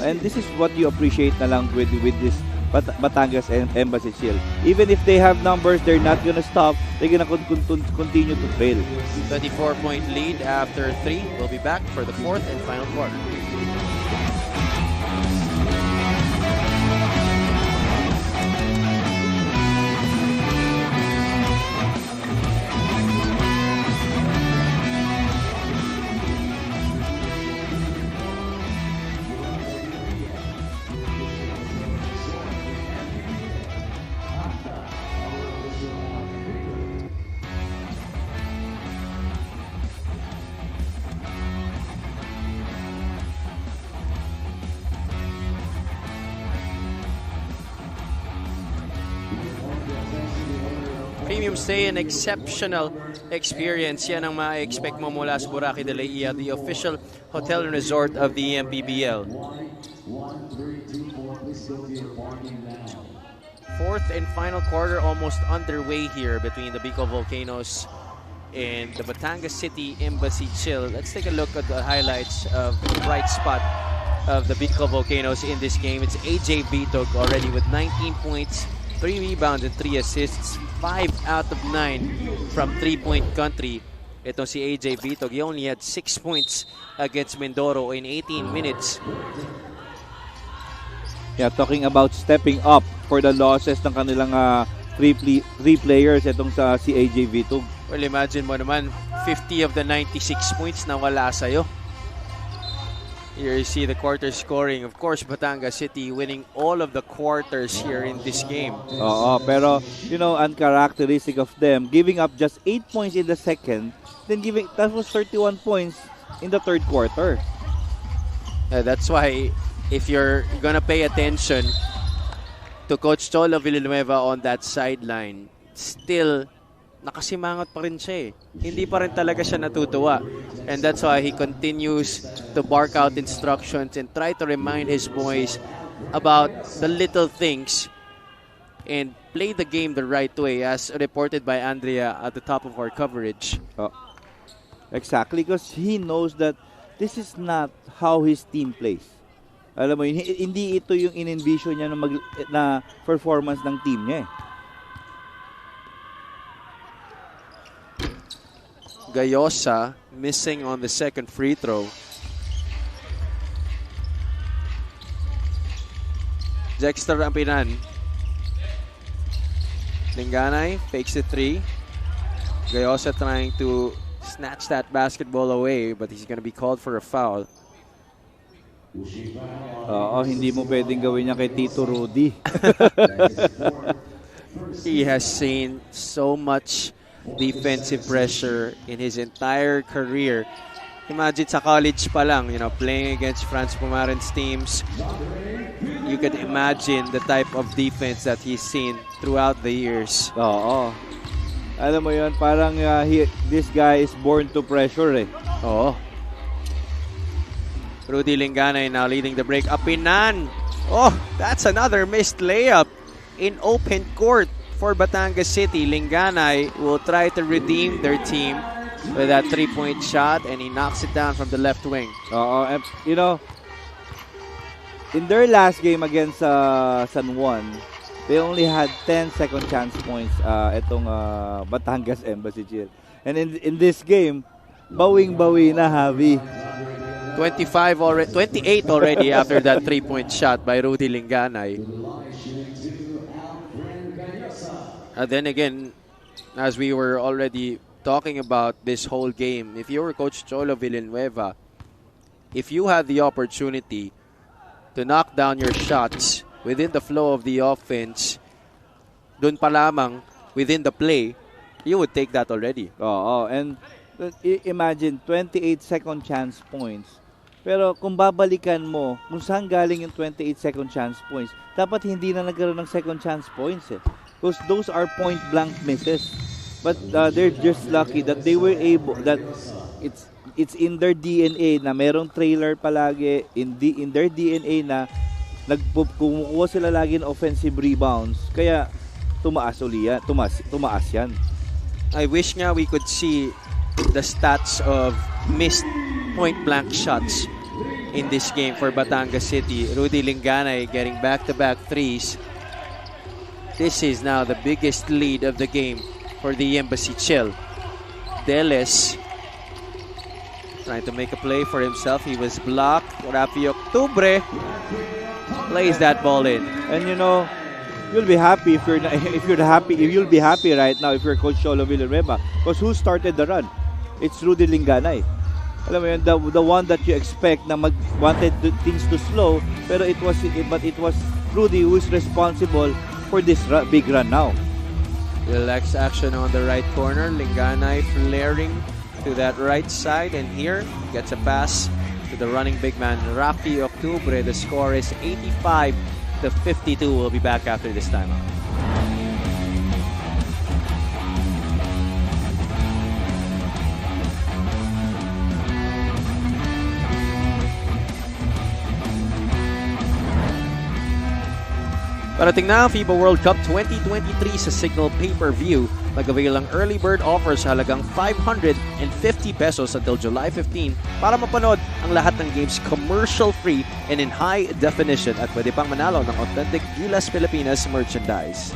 And this is what you appreciate na lang with this Batangas and Embassy Shield. Even if they have numbers, they're not gonna stop. They're gonna continue to fail. 24-point lead after 3. We'll be back for the 4th and final quarter. Premium stay and exceptional experience. Yan ang ma-expect mo mula sa Boracay de la Ia, the official hotel and resort of the MPBL. 4th and final quarter almost underway here between the BICOL Volcanoes and the Batangas City Embassy Chill. Let's take a look at the highlights of the bright spot of the BICOL Volcanoes in this game. It's AJ Bitog already with 19 points, 3 rebounds and 3 assists, 5 out of 9 from 3-point country. Itong si AJ Bitog, he only had 6 points against Mindoro in 18 minutes. Yeah, talking about stepping up for the losses ng kanilang three players itong sa si AJ Bitog. Well, imagine mo naman, 50 of the 96 points na wala sa'yo. Here you see the quarter scoring. Of course, Batangas City winning all of the quarters here in this game. Pero, you know, uncharacteristic of them, giving up just 8 points in the second, then that was 31 points in the third quarter. That's why, if you're gonna pay attention to Coach Cholo Villanueva on that sideline, still nakasimangot pa rin siya eh. Hindi pa rin talaga siya natutuwa. And that's why he continues to bark out instructions and try to remind his boys about the little things and play the game the right way, as reported by Andrea at the top of our coverage. Exactly, because he knows that this is not how his team plays. Alam mo, hindi ito yung in-envision niya na performance ng team niya eh. Gayosa missing on the second free throw. Dexter Ampinan. Linganay fakes the 3. Gayosa trying to snatch that basketball away, but he's going to be called for a foul. Hindi mo pwedeng gawin niya kay Tito Rudy. He has seen so much defensive pressure in his entire career. Imagine sa college pa lang, you know, playing against Franz Pumaren's teams. You could imagine the type of defense that he's seen throughout the years. Alam mo yun, parang this guy is born to pressure eh. Rudy Linganay now leading the break. Apinan! That's another missed layup in open court for Batangas City. Linganay will try to redeem their team with that 3-point shot, and he knocks it down from the left wing. And, you know, in their last game against San Juan, they only had 10 second chance points itong Batangas Embassy Chill. And in this game, bawing-bawi na Javi. 28 already after that 3-point shot by Rudy Linganay. And then again, as we were already talking about this whole game, if you were Coach Cholo Villanueva, if you had the opportunity to knock down your shots within the flow of the offense, dun pa lamang within the play, you would take that already. And imagine 28 second chance points. Pero kung babalikan mo kung saan galing yung 28 second chance points, dapat hindi na nagkaroon ng second chance points eh. Because those are point blank misses. But they're just lucky that they were able, that it's in their DNA na merong trailer palagi, in their DNA na kumukuha sila lagi ng offensive rebounds. Kaya tumaas yan. I wish nga we could see the stats of missed point-blank shots in this game for Batangas City. Rudy Linganay getting back-to-back threes. This is now the biggest lead of the game for the Embassy Chill. Deles trying to make a play for himself. He was blocked. Rafi Octubre plays that ball in. And you know, you'll be happy if you'll be happy right now if you're Coach Cholo Villanueva, because who started the run? It's Rudy Linganay. Alam mo yun, the one that you expect na wanted things to slow, pero it was Rudy who is responsible for this big run now. Relax action on the right corner. Linganay flaring to that right side, and here gets a pass to the running big man Rafi Octubre. The score is 85-52. We'll be back after this timeout. Parating na ang FIBA World Cup 2023 sa Signal Pay-Per-View. Mag-avail ang early bird offers sa halagang 550 pesos until July 15 para mapanood ang lahat ng games commercial-free and in high definition, at pwede pang manalo ng authentic Gilas Pilipinas merchandise.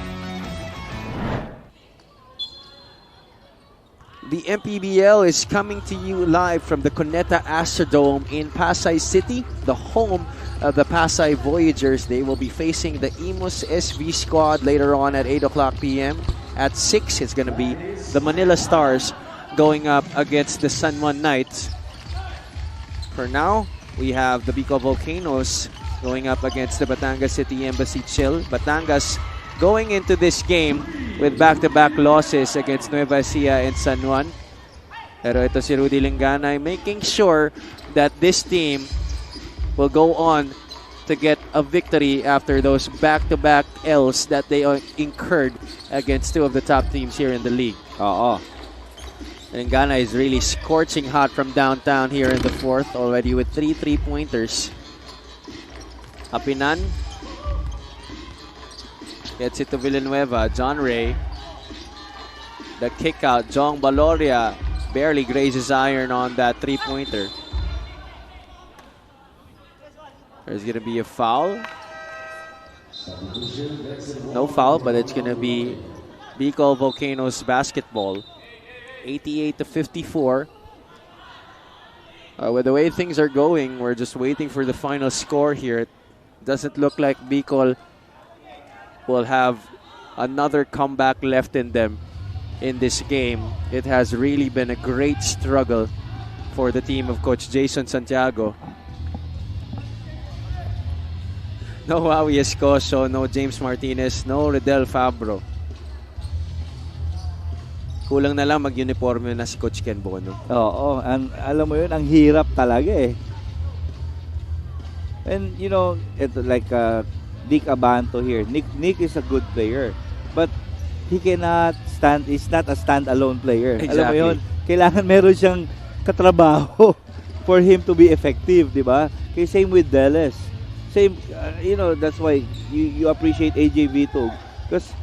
The MPBL is coming to you live from the Cuneta Astrodome in Pasay City, the home of the Pasay Voyagers. They will be facing the Imus SV squad later on at 8 o'clock p.m. At 6, it's going to be the Manila Stars going up against the San Juan Knights. For now, we have the BICOL Volcanoes going up against the Batangas City Embassy Chill. Batangas going into this game with back-to-back losses against Nueva Ecija and San Juan. Pero ito si Rudy Linganay making sure that this team will go on to get a victory after those back-to-back L's that they incurred against two of the top teams here in the league. Linganay is really scorching hot from downtown here in the fourth, already with 3 3-pointers. Apinan gets it to Villanueva. John Ray. The kick out. Jong Baloria barely grazes iron on that 3-pointer. There's going to be a foul. No foul, but it's going to be BICOL Volcanoes basketball. 88-54. With the way things are going, we're just waiting for the final score here. It doesn't look like BICOL will have another comeback left in them in this game. It has really been a great struggle for the team of Coach Jason Santiago. No Howie Escoso, no James Martinez, no Redel Fabro. Kulang na lang mag-uniforme na si Coach Ken Bono. Oo, alam mo yun, ang hirap talaga eh. And you know, like Nick Abanto here. Nick is a good player, but he cannot stand. He's not a stand-alone player. Exactly. Alam mo yun, kailangan meron siyang katrabaho for him to be effective, di ba? Kaya same with Deles. Same, you know, that's why you appreciate AJ Vitog, because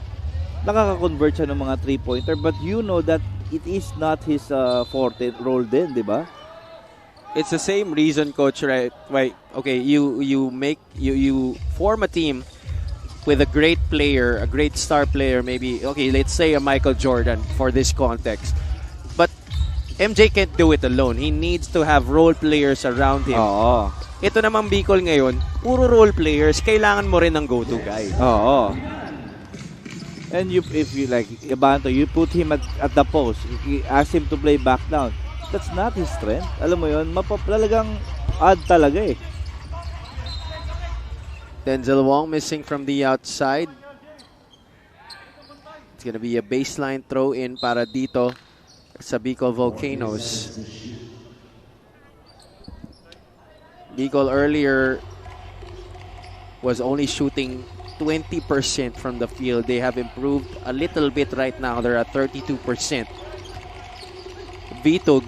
nakaka-convert siya ng mga 3-pointer, but you know that it is not his forte role din, di ba? It's the same reason, Coach, right? Why? Okay, you form a team with a great player, a great star player, maybe. Okay, let's say a Michael Jordan for this context. But MJ can't do it alone. He needs to have role players around him. Oo. Ito namang BICOL ngayon, puro role players. Kailangan mo rin ng go-to guy. Oo. And if you like Abanto, you put him at the post, ask him to play back down. That's not his strength. Alam mo yun, talagang odd talaga eh. Denzel Wong missing from the outside. It's gonna be a baseline throw-in para dito sa BICOL Volcanoes. BICOL earlier was only shooting 20% from the field. They have improved a little bit right now. They're at 32%. Vitog,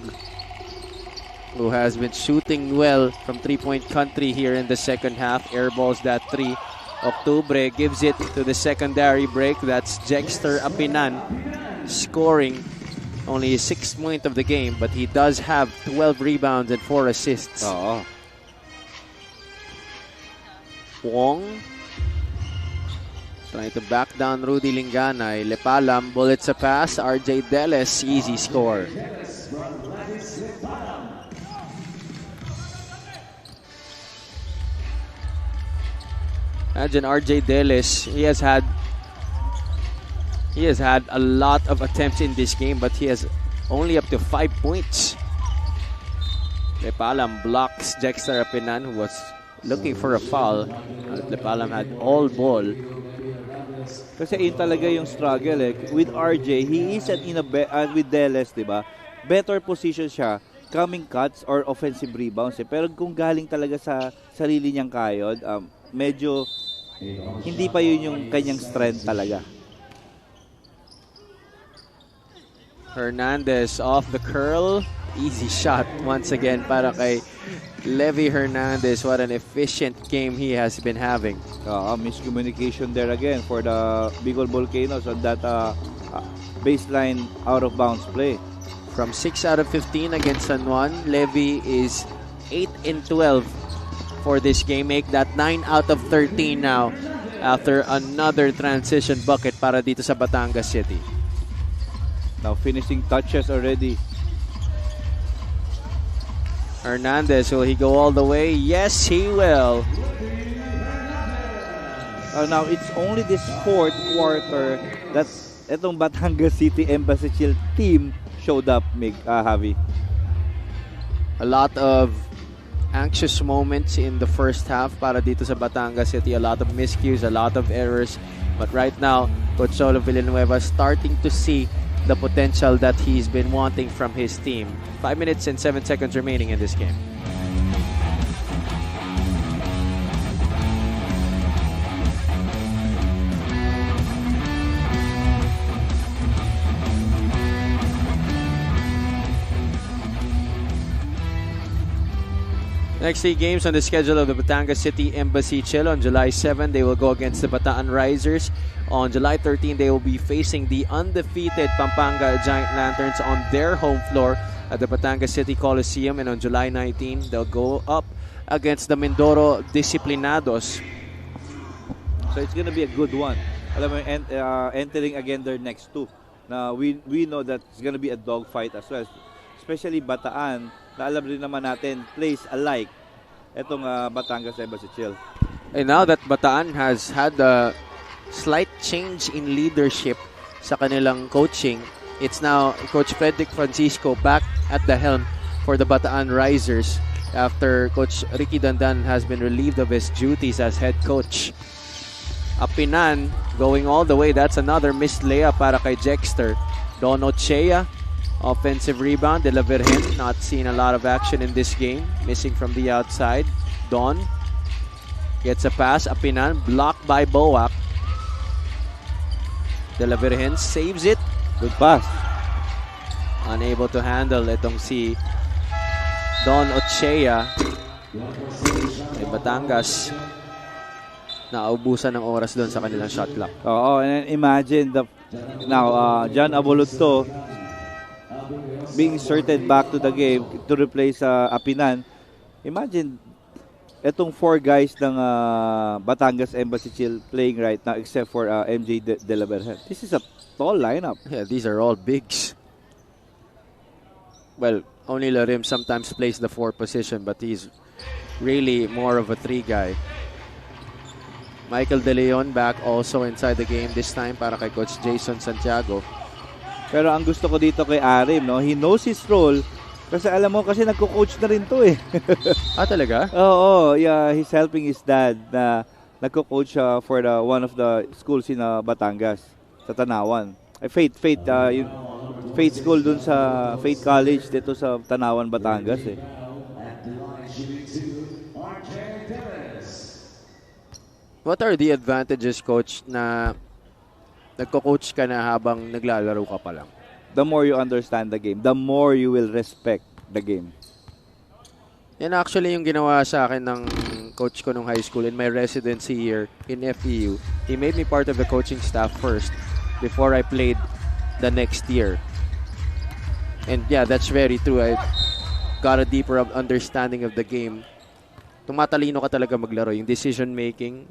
who has been shooting well from three-point country here in the second half, airballs that 3. Octubre gives it to the secondary break. That's Jexter Apinan scoring Only his 6th point of the game, but he does have 12 rebounds and 4 assists. Oo. Wong trying to back down Rudy Linganay. Lepalam, bullets a pass. RJ Deles, easy score. Imagine RJ Deles, he has had a lot of attempts in this game, but he has only up to 5 points. Lepalam blocks Jexter Apinan, who was looking for a foul. Lepalam had all ball. Kasi yun talaga yung struggle eh. With RJ, he isn't in a with Deles, di ba? Better position siya, coming cuts or offensive rebounds eh. Pero kung galing talaga sa sarili niyang kayod, medyo hindi pa yun yung kanyang strength talaga. Hernandez off the curl. Easy shot once again para kay Levy Hernandez. What an efficient game he has been having. Miscommunication there again for the BICOL Volcanoes on that baseline out of bounds play. From 6 out of 15 against San Juan, Levy is 8 in 12 for this game. Make that 9 out of 13 now after another transition bucket para dito sa Batangas City. Now finishing touches already. Hernandez, will he go all the way? Yes, he will. Now it's only this fourth quarter that itong Batangas City Embassy Chill team showed up, Javi. A lot of anxious moments in the first half para dito sa Batangas City. A lot of miscues, a lot of errors. But right now, Coach Solo Villanueva starting to see the potential that he's been wanting from his team. 5 minutes and 7 seconds remaining in this game. Next 3 games on the schedule of the Batangas City Embassy Chill. On July 7, they will go against the Bataan Risers. On July 13, they will be facing the undefeated Pampanga Giant Lanterns on their home floor at the Batangas City Coliseum. And on July 19, they'll go up against the Mindoro Disciplinados. So it's gonna be a good one. Alam mo, entering again their next 2. Now we know that it's gonna be a dogfight as well. Especially Bataan, na alam rin naman natin, plays alike itong Batangas Embassy Chill. And now that Bataan has had a slight change in leadership sa kanilang coaching, it's now Coach Frederick Francisco back at the helm for the Bataan Risers after Coach Ricky Dandan has been relieved of his duties as head coach. Apinan going all the way. That's another missed layup para kay Jexter. Don Ochea, offensive rebound. De La Virgen not seeing a lot of action in this game. Missing from the outside. Don gets a pass. Apinan blocked by Boak. De La Virgen saves it. Good pass. Unable to handle itong si Don Ochea. May Batangas naubusan ng oras doon sa kanilang shot clock. Oo, and then imagine John Aboludto being inserted back to the game to replace Apinan. Imagine etong 4 guys ng Batangas Embassy Chill playing right now except for MJ De La Virgen. This is a tall lineup. Yeah, these are all bigs. Well, only Larim sometimes plays the 4 position, but he's really more of a 3 guy. Michael De Leon back also inside the game this time para kay Coach Jason Santiago. Pero ang gusto ko dito kay Arim, no, he knows his role kasi alam mo kasi nagko-coach na rin to eh. Talaga? Oo, yeah, he's helping his dad na nagko-coach for one of the schools in Batangas sa Tanawan. Faith school dun sa Faith College dito sa Tanawan, Batangas eh. What are the advantages, Coach, na nagko-coach ka na habang naglalaro ka pa lang? The more you understand the game, the more you will respect the game. Yan actually yung ginawa sa akin ng coach ko nung high school in my residency year in FEU. He made me part of the coaching staff first before I played the next year. And yeah, that's very true. I got a deeper understanding of the game. Tumatalino ka talaga maglaro. Yung decision making,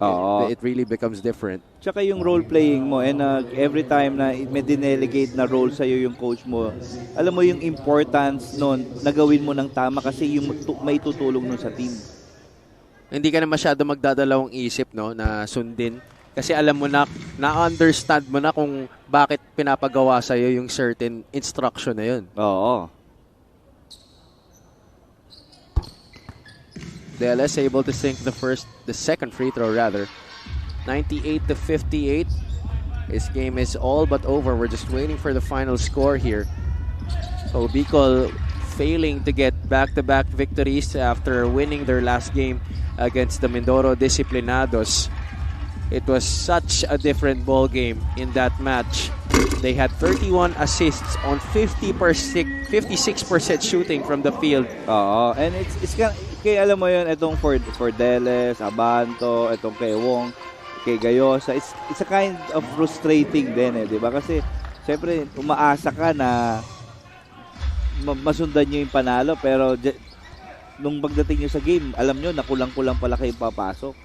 it really becomes different. Tsaka yung role playing mo, and every time na may dinelegate na role sa'yo yung coach mo, alam mo yung importance nun na gawin mo ng tama kasi yung may tutulong nun sa team. Hindi ka na masyado magdadalawang isip, no, na sundin. Kasi alam mo na-understand mo na kung bakit pinapagawa sa'yo yung certain instruction na yun. Oo. DLS able to sink the second free throw rather. 98-58. This game is all but over. We're just waiting for the final score here. So BICOL failing to get back-to-back victories after winning their last game against the Mindoro Disciplinados. It was such a different ball game in that match. They had 31 assists on 56% shooting from the field. Oo, and it's kaya alam mo yun, itong for Deles, Abanto, itong kay Wong, kay Gayosa, it's a kind of frustrating din di ba? Kasi syempre umaasa ka na masundan nyo yung panalo, pero nung pagdating nyo sa game, alam nyo na kulang-kulang pala kayo papasok.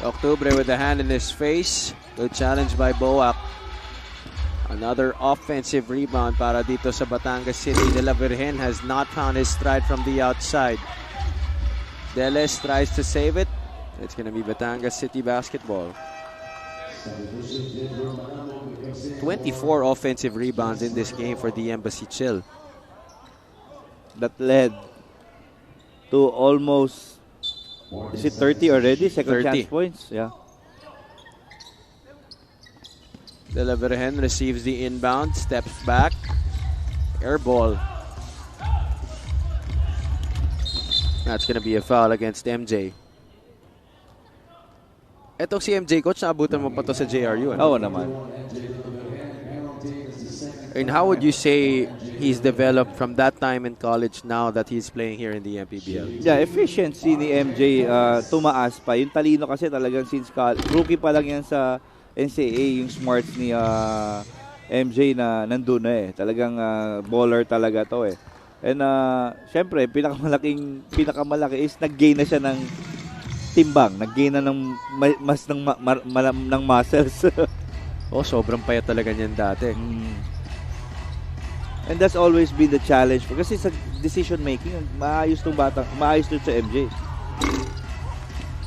Octubre with a hand in his face. Good challenge by Boak. Another offensive rebound para dito sa Batangas City. De La Virgen has not found his stride from the outside. Deles tries to save it. It's going to be Batangas City basketball. 24 offensive rebounds in this game for the Embassy Chill. That led to almost, is it 30 already? Second 30. chance points? Yeah. De La Virgen receives the inbound, steps back, air ball. That's gonna be a foul against MJ. Etong si MJ, coach, naabutan mo pa to sa JRU. Oo naman. And how would you say he's developed from that time in college now that he's playing here in the MPBL? Yeah, efficiency ni MJ tumaas pa. Yung talino kasi talagang since rookie pa lang yan sa NCAA, yung smarts ni MJ na nandun na Talagang baller talaga to And syempre, pinakamalaki is nag-gain na siya ng timbang. Nag-gain na ng ng muscles. Sobrang payat talaga niyan dati. And that's always been the challenge. Kasi sa decision making, maayos tong bata, maayos dun sa MJ.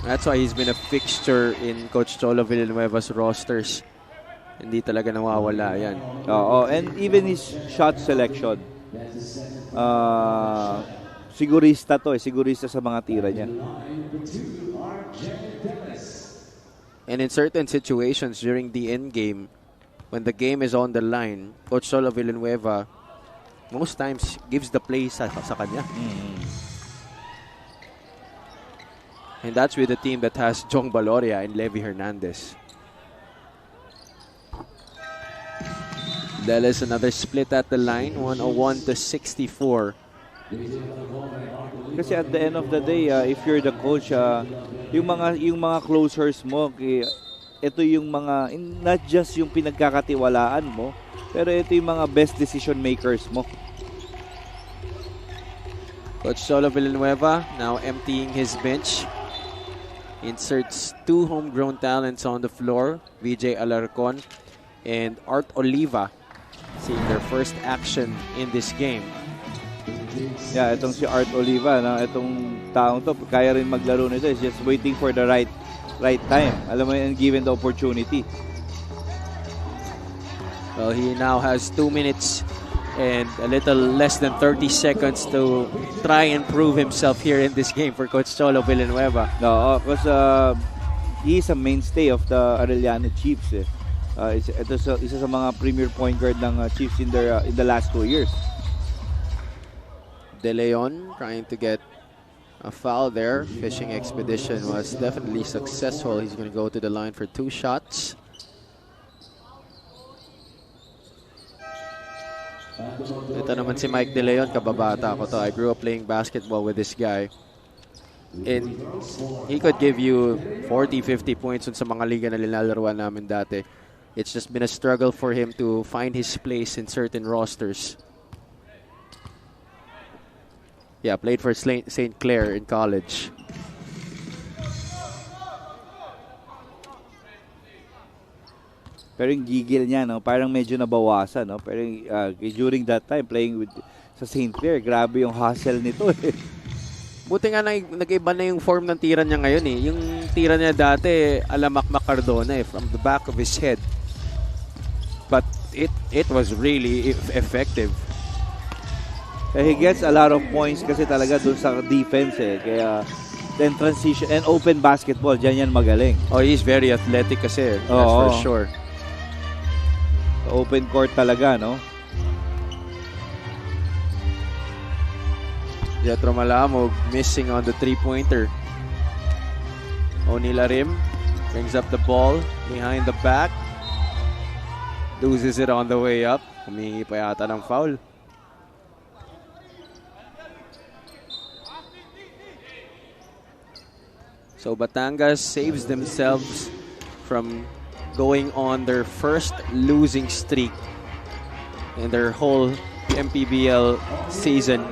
That's why he's been a fixture in Coach Cholo Villanueva's rosters. Hindi talaga nawawala yan. Oo, and even his shot selection. Sigurista to sigurista sa mga tira niya. And in certain situations during the end game, when the game is on the line, Coach Cholo Villanueva most times gives the play sa kanya. And that's with a team that has Jong Baloria and Levi Hernandez. That is another split at the line, 101-64. Kasi at the end of the day, if you're the coach, yung mga closers mo, ito yung mga, not just yung pinagkakatiwalaan mo, pero ito yung mga best decision makers mo. Coach Cholo Villanueva now emptying his bench. Inserts two homegrown talents on the floor, VJ Alarcon and Art Oliva, seeing their first action in this game. Yeah, itong si Art Oliva, itong taong to, kaya rin maglaro nito, is just waiting for the right time. Alam mo yun, given the opportunity. Well, he now has 2 minutes and a little less than 30 seconds to try and prove himself here in this game for Coach Cholo Villanueva. No, because he is a mainstay of the Arellano Chiefs. Ito isa sa mga premier point guard ng Chiefs in the last 2 years. De Leon trying to get a foul there. Fishing expedition was definitely successful. He's going to go to the line for 2 shots. Ito naman si Mike De Leon, kababata ko to. I grew up playing basketball with this guy. And he could give you 40, 50 points sa mga liga na linalaruan namin dati. It's just been a struggle for him to find his place in certain rosters. Yeah, played for St. Clair in college. Pero yung gigil niya, no, parang medyo nabawasan, no? Pero during that time, playing with sa St. Clair, grabe yung hustle nito eh. Buti nga nag-iba na yung form ng tira niya ngayon eh. Yung tira niya dati, alamak Macardona eh, from the back of his head. But it was really effective. He gets a lot of points kasi talaga dun sa defense eh. Kaya then transition and open basketball, dyan yan magaling. Oh, he's very athletic kasi. That's for sure. Open court talaga, no? Jetro Malamog missing on the three-pointer. Onilarim brings up the ball behind the back. Loses it on the way up. Humingi pa yata ng foul. So Batangas saves themselves from going on their first losing streak in their whole MPBL season.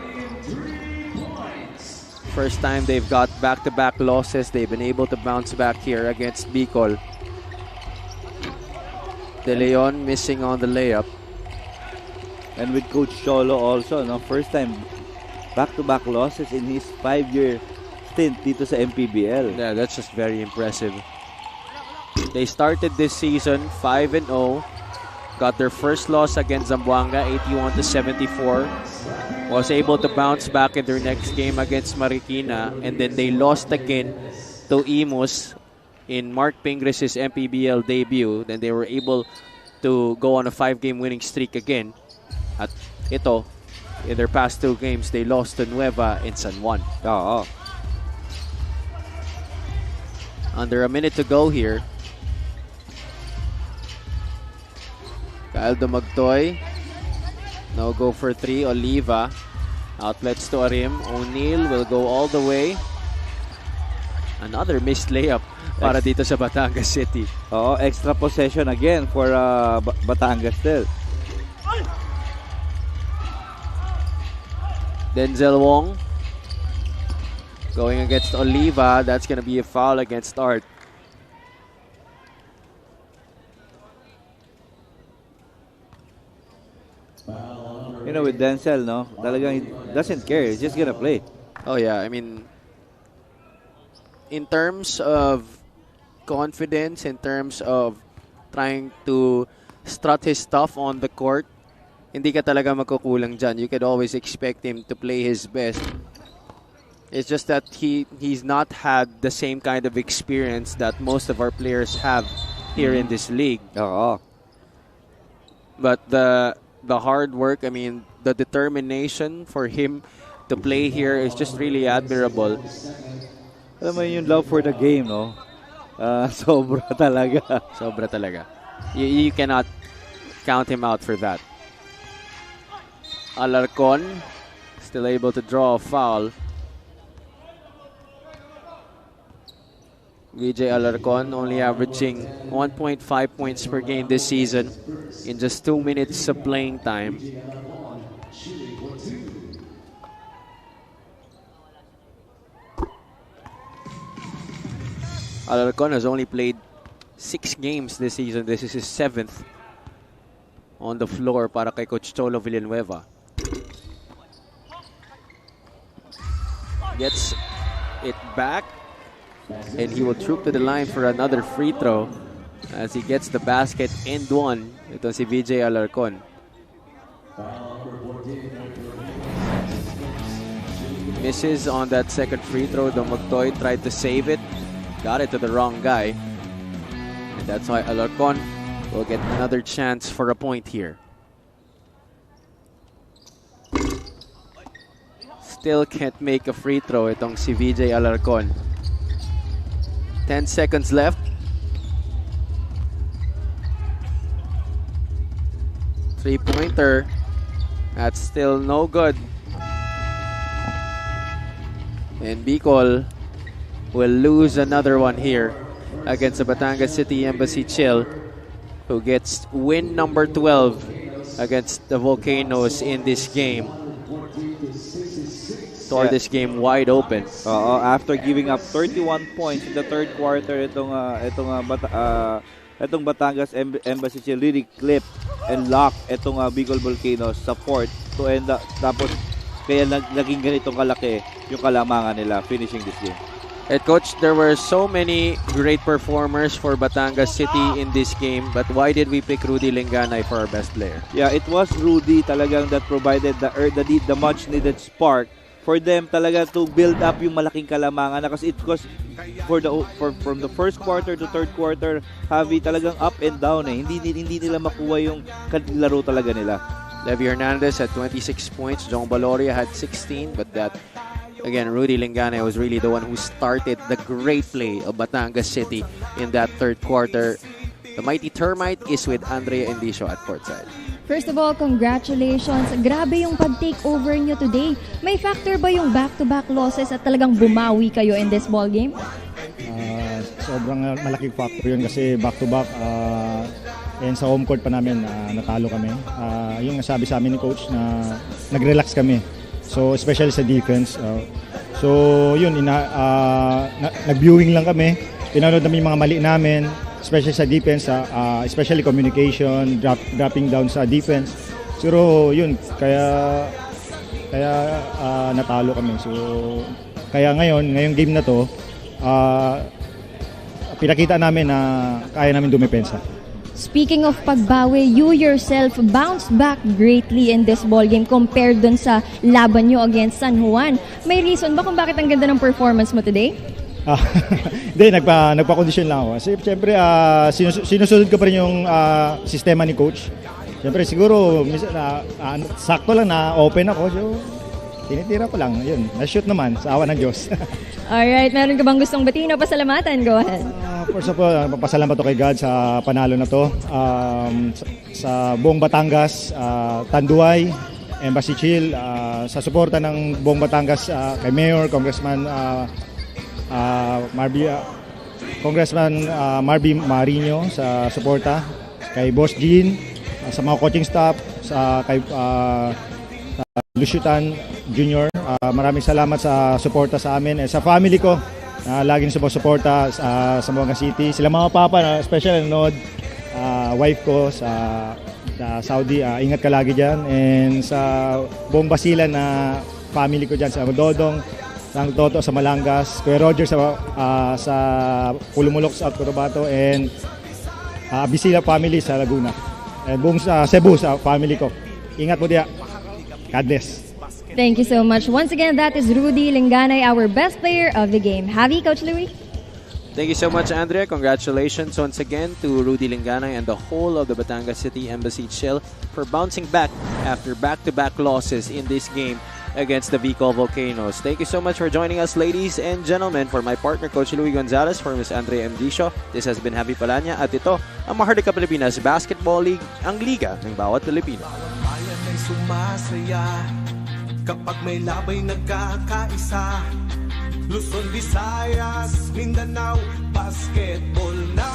First time they've got back-to-back losses. They've been able to bounce back here against BICOL. De Leon missing on the layup. And with Coach Cholo also, no, first time back-to-back losses in his 5-year stint dito sa MPBL. Yeah, that's just very impressive. They started this season 5-0. Got their first loss against Zamboanga, 81-74. Was able to bounce back in their next game against Marikina, and then they lost again to Imus in Mark Pingres' MPBL debut. Then they were able to go on a 5-game winning streak again. At ito, in their past 2 games, they lost to Nueva in San Juan. Under a minute to go here. Kyle Dumagtoy. No go for 3. Oliva. Outlets to Arim. O'Neal will go all the way. Another missed layup para dito sa Batangas City. Extra possession again for Batangas still. Denzel Wong going against Oliva. That's going to be a foul against Art. You know, with Denzel, no, talagang he doesn't care. He's just gonna play. Oh yeah, I mean, in terms of confidence, in terms of trying to strut his stuff on the court, hindi ka talaga magkukulang dyan. You could always expect him to play his best. It's just that he's not had the same kind of experience that most of our players have here in this league. But the hard work, I mean, the determination for him to play here is just really admirable. Alam mo yung love for the game, no? Sobra talaga. Sobra talaga. You cannot count him out for that. Alarcon still able to draw a foul. VJ Alarcon only averaging 1.5 points per game this season in just 2 minutes of playing time. Alarcon has only played 6 games this season. This is his 7th on the floor para kay Coach Cholo Villanueva. Gets it back. And he will troop to the line for another free throw as he gets the basket and one. Ito si VJ Alarcon. Misses on that second free throw. Dumagtoy tried to save it. Got it to the wrong guy. And that's why Alarcon will get another chance for a point here. Still can't make a free throw itong si VJ Alarcon. 10 seconds left. Three-pointer. That's still no good. And BICOL will lose another one here against the Batangas City Embassy Chill, who gets win number 12 against the Volcanoes in this game. tore this game wide open. After giving up 31 points in the third quarter, itong Batangas Embassy Chill really clip and lock itong Bicol Volcanoes sa fourth to end up, tapos kaya naging ganitong kalaki yung kalamangan nila finishing this game. And Coach, there were so many great performers for Batangas City in this game, but why did we pick Rudy Linganay for our best player? Yeah, it was Rudy talagang that provided the much needed spark for them talaga to build up yung malaking kalamangan, kasi it was from the first quarter to third quarter, Javi, talagang up and down eh. Hindi nila makuha yung laro talaga nila. Levy Hernandez had 26 points, Jong Baloria had 16, but that again, Rudy Linganay was really the one who started the great play of Batangas City in that third quarter. The mighty Termite is with Andrea Endicio at courtside. First of all, congratulations. Grabe yung pag-take over nyo today. May factor ba yung back-to-back losses at talagang bumawi kayo in this ball game? Sobrang malaking factor yun kasi back-to-back and sa home court pa namin natalo kami. Yung nasabi sa amin ni coach na nag-relax kami. So especially sa defense. So yun, nag-viewing lang kami. Pinanood namin yung mga mali namin, especially sa defense, especially communication, dropping down sa defense. Pero yun, kaya natalo kami. So kaya ngayong game na to, pinakita namin na kaya namin dumepensa. Speaking of pagbawi, you yourself bounced back greatly in this ball game compared dun sa laban nyo against San Juan. May reason ba kung bakit ang ganda ng performance mo today? Hindi, nagpa-condition lang ako. Kasi siyempre, sinusunod ko pa rin yung sistema ni coach. Siyempre, siguro, sakto lang na open ako. So, tinitira ko lang. Yun, na-shoot naman sa awa ng Diyos. Alright, meron ka bang gustong batiin o pasalamatan? Go ahead. First of all, papasalamat to kay God sa panalo na to. Sa buong Batangas, Tanduay, Embassy Chill, sa suporta ng buong Batangas, kay Mayor, Congressman Marby Marino sa suporta, kay Boss Jean, sa mga coaching staff, kay Lucitan Jr. Maraming salamat sa suporta sa amin, sa family ko na laging sumusuporta sa Zamboanga City. Sila mga papa, especially nanood, wife ko sa Saudi, ingat ka lagi dyan. And sa buong Basilan na family ko dyan, sa Dodong, sa Toto, sa Malangas, Kuya Roger sa Pulumulok, South Cotabato, and Bisila family sa Laguna. And buong Cebu sa family ko. Ingat po diya. God bless. Thank you so much. Once again, that is Rudy Linganay, our best player of the game. Javi, Coach Louie? Thank you so much, Andrea. Congratulations once again to Rudy Linganay and the whole of the Batangas City Embassy Chill for bouncing back after back-to-back losses in this game against the BICOL Volcanoes. Thank you so much for joining us, ladies and gentlemen. For my partner, Coach Louie Gonzalez, for Ms. Andrea Endicio, this has been Javi Palanya. At ito, ang Maharlika Pilipinas Basketball League, ang liga ng bawat Pilipino. Bayan ay sumasaya kapag may labay nagkakaisa. Luzon, Visayas, Mindanao, basketball na